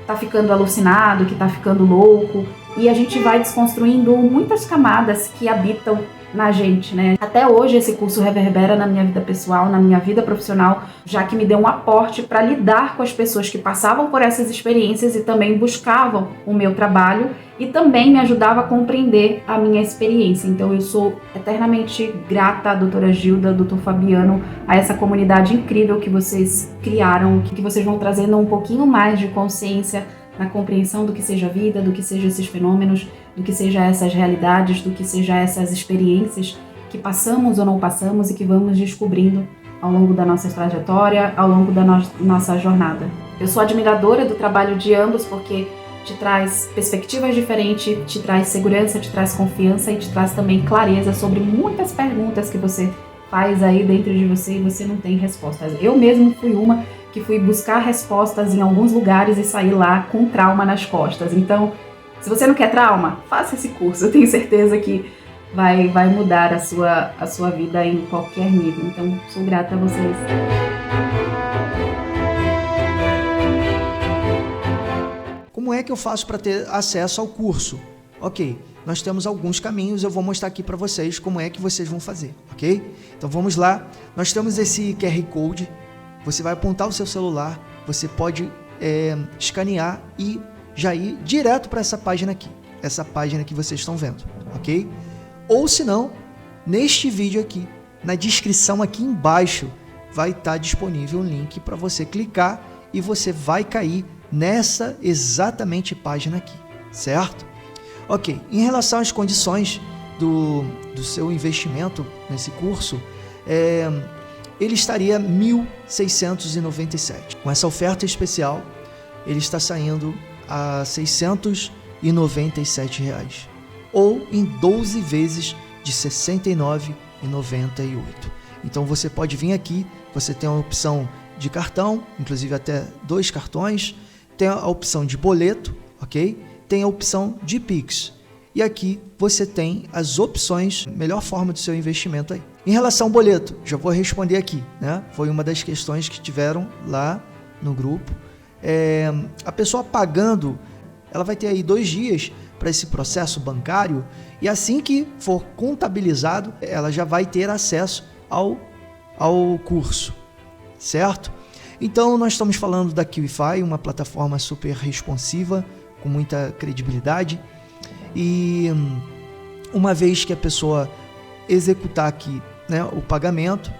Speaker 6: tá ficando alucinado, que tá ficando louco. E a gente vai desconstruindo muitas camadas que habitam na gente, né? Até hoje esse curso reverbera na minha vida pessoal, na minha vida profissional, já que me deu um aporte para lidar com as pessoas que passavam por essas experiências e também buscavam o meu trabalho e também me ajudava a compreender a minha experiência. Então eu sou eternamente grata à doutora Gilda, ao doutor Fabiano, a essa comunidade incrível que vocês criaram, que vocês vão trazendo um pouquinho mais de consciência na compreensão do que seja a vida, do que sejam esses fenômenos, do que sejam essas realidades, do que sejam essas experiências que passamos ou não passamos e que vamos descobrindo ao longo da nossa trajetória, ao longo da nossa jornada. Eu sou admiradora do trabalho de ambos porque te traz perspectivas diferentes, te traz segurança, te traz confiança e te traz também clareza sobre muitas perguntas que você faz aí dentro de você e você não tem respostas. Eu mesmo fui uma que fui buscar respostas em alguns lugares e saí lá com trauma nas costas. Então, se você não quer trauma, faça esse curso. Eu tenho certeza que vai mudar a sua vida em qualquer nível. Então, sou grata a vocês.
Speaker 7: Como é que eu faço para ter acesso ao curso? Ok, nós temos alguns caminhos, eu vou mostrar aqui para vocês como é que vocês vão fazer, ok? Então vamos lá, nós temos esse QR Code, você vai apontar o seu celular, você pode escanear e já ir direto para essa página aqui, essa página que vocês estão vendo, ok? Ou se não, neste vídeo aqui, na descrição aqui embaixo, vai estar disponível um link para você clicar e você vai cair nessa exatamente página aqui, certo? Ok, em relação às condições do seu investimento nesse curso, ele estaria R$ 1.697. Com essa oferta especial, ele está saindo a R$ 697, ou em 12 vezes de R$ 69,98. Então você pode vir aqui, você tem a opção de cartão, inclusive até 2 cartões, tem a opção de boleto, ok? Tem a opção de Pix. E aqui você tem as opções, melhor forma do seu investimento aí. Em relação ao boleto, já vou responder aqui, né? Foi uma das questões que tiveram lá no grupo. A pessoa pagando, ela vai ter aí 2 dias para esse processo bancário e assim que for contabilizado, ela já vai ter acesso ao curso, certo? Então, nós estamos falando da QIFI, uma plataforma super responsiva, com muita credibilidade. E uma vez que a pessoa executar aqui, né, o pagamento,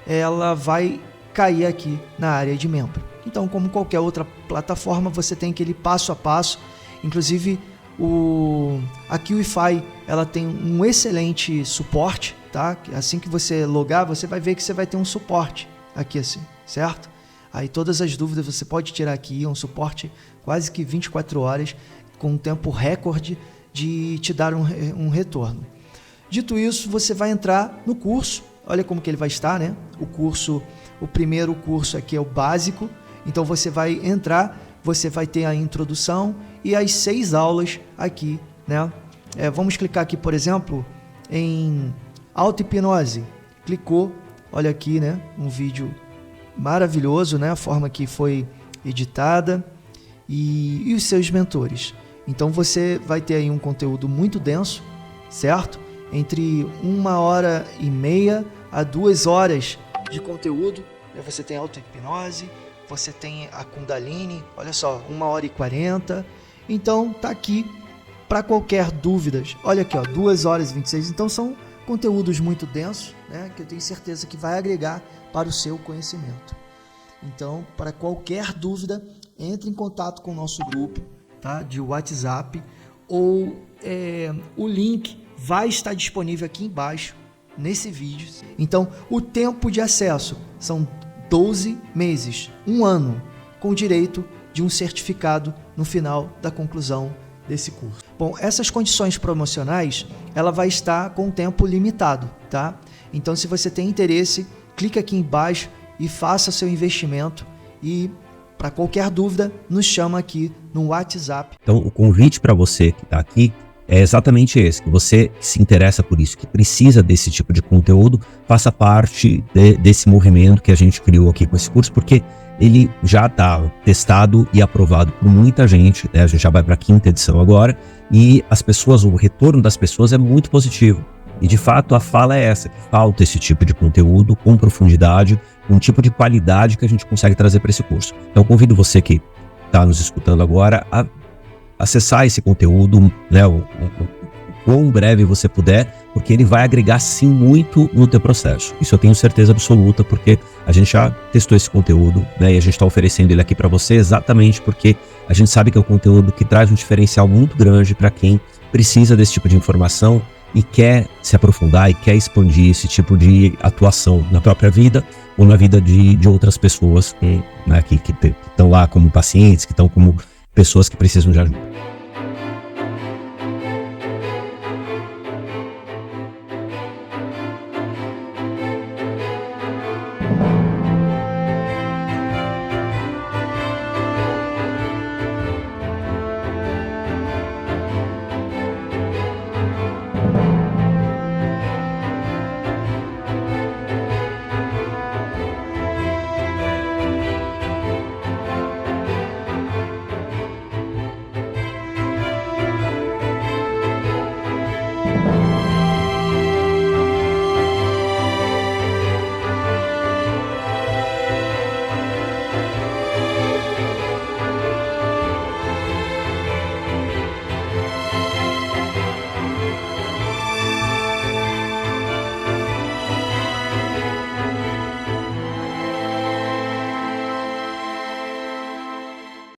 Speaker 7: ela vai cair aqui na área de membro. Então, como qualquer outra plataforma, você tem aquele passo a passo. Inclusive, a QIFI, ela tem um excelente suporte, tá? Assim que você logar, você vai ver que você vai ter um suporte aqui assim, certo? Aí todas as dúvidas você pode tirar aqui, é um suporte quase que 24 horas, com um tempo recorde de te dar um retorno. Dito isso, você vai entrar no curso, olha como que ele vai estar, né? O primeiro curso aqui é o básico, então você vai entrar, você vai ter a introdução e as 6 aulas aqui, né? Vamos clicar aqui, por exemplo, em auto-hipnose. Clicou, olha aqui, né? Um vídeo maravilhoso, né? A forma que foi editada e os seus mentores. Então você vai ter aí um conteúdo muito denso, certo? Entre 1h30 a 2 horas de conteúdo. Você tem auto-hipnose, você tem a Kundalini, olha só, 1h40. Então tá aqui para qualquer dúvida. Olha aqui, ó, 2h26. Então são conteúdos muito densos, né? Que eu tenho certeza que vai agregar para o seu conhecimento. Então, para qualquer dúvida, entre em contato com o nosso grupo, tá? De WhatsApp, ou o link vai estar disponível aqui embaixo nesse vídeo. Então, o tempo de acesso são 12 meses, 1 ano, com direito de um certificado no final da conclusão desse curso. Bom, essas condições promocionais, ela vai estar com tempo limitado, tá? Então, se você tem interesse, clica aqui embaixo e faça seu investimento. E para qualquer dúvida, nos chama aqui no WhatsApp.
Speaker 3: Então, o convite para você que está aqui é exatamente esse, que você se interessa por isso, que precisa desse tipo de conteúdo, faça parte desse movimento que a gente criou aqui com esse curso, porque ele já está testado e aprovado por muita gente, né? A gente já vai para a 5ª edição agora, e o retorno das pessoas é muito positivo. E de fato a fala é essa, que falta esse tipo de conteúdo com profundidade, um tipo de qualidade que a gente consegue trazer para esse curso. Então convido você que está nos escutando agora a acessar esse conteúdo, né, o quão breve você puder, porque ele vai agregar sim muito no teu processo. Isso eu tenho certeza absoluta, porque a gente já testou esse conteúdo, né, e a gente está oferecendo ele aqui para você exatamente porque a gente sabe que é um conteúdo que traz um diferencial muito grande para quem precisa desse tipo de informação e quer se aprofundar e quer expandir esse tipo de atuação na própria vida ou na vida de outras pessoas, né, que estão lá como pacientes, que estão como pessoas que precisam de ajuda.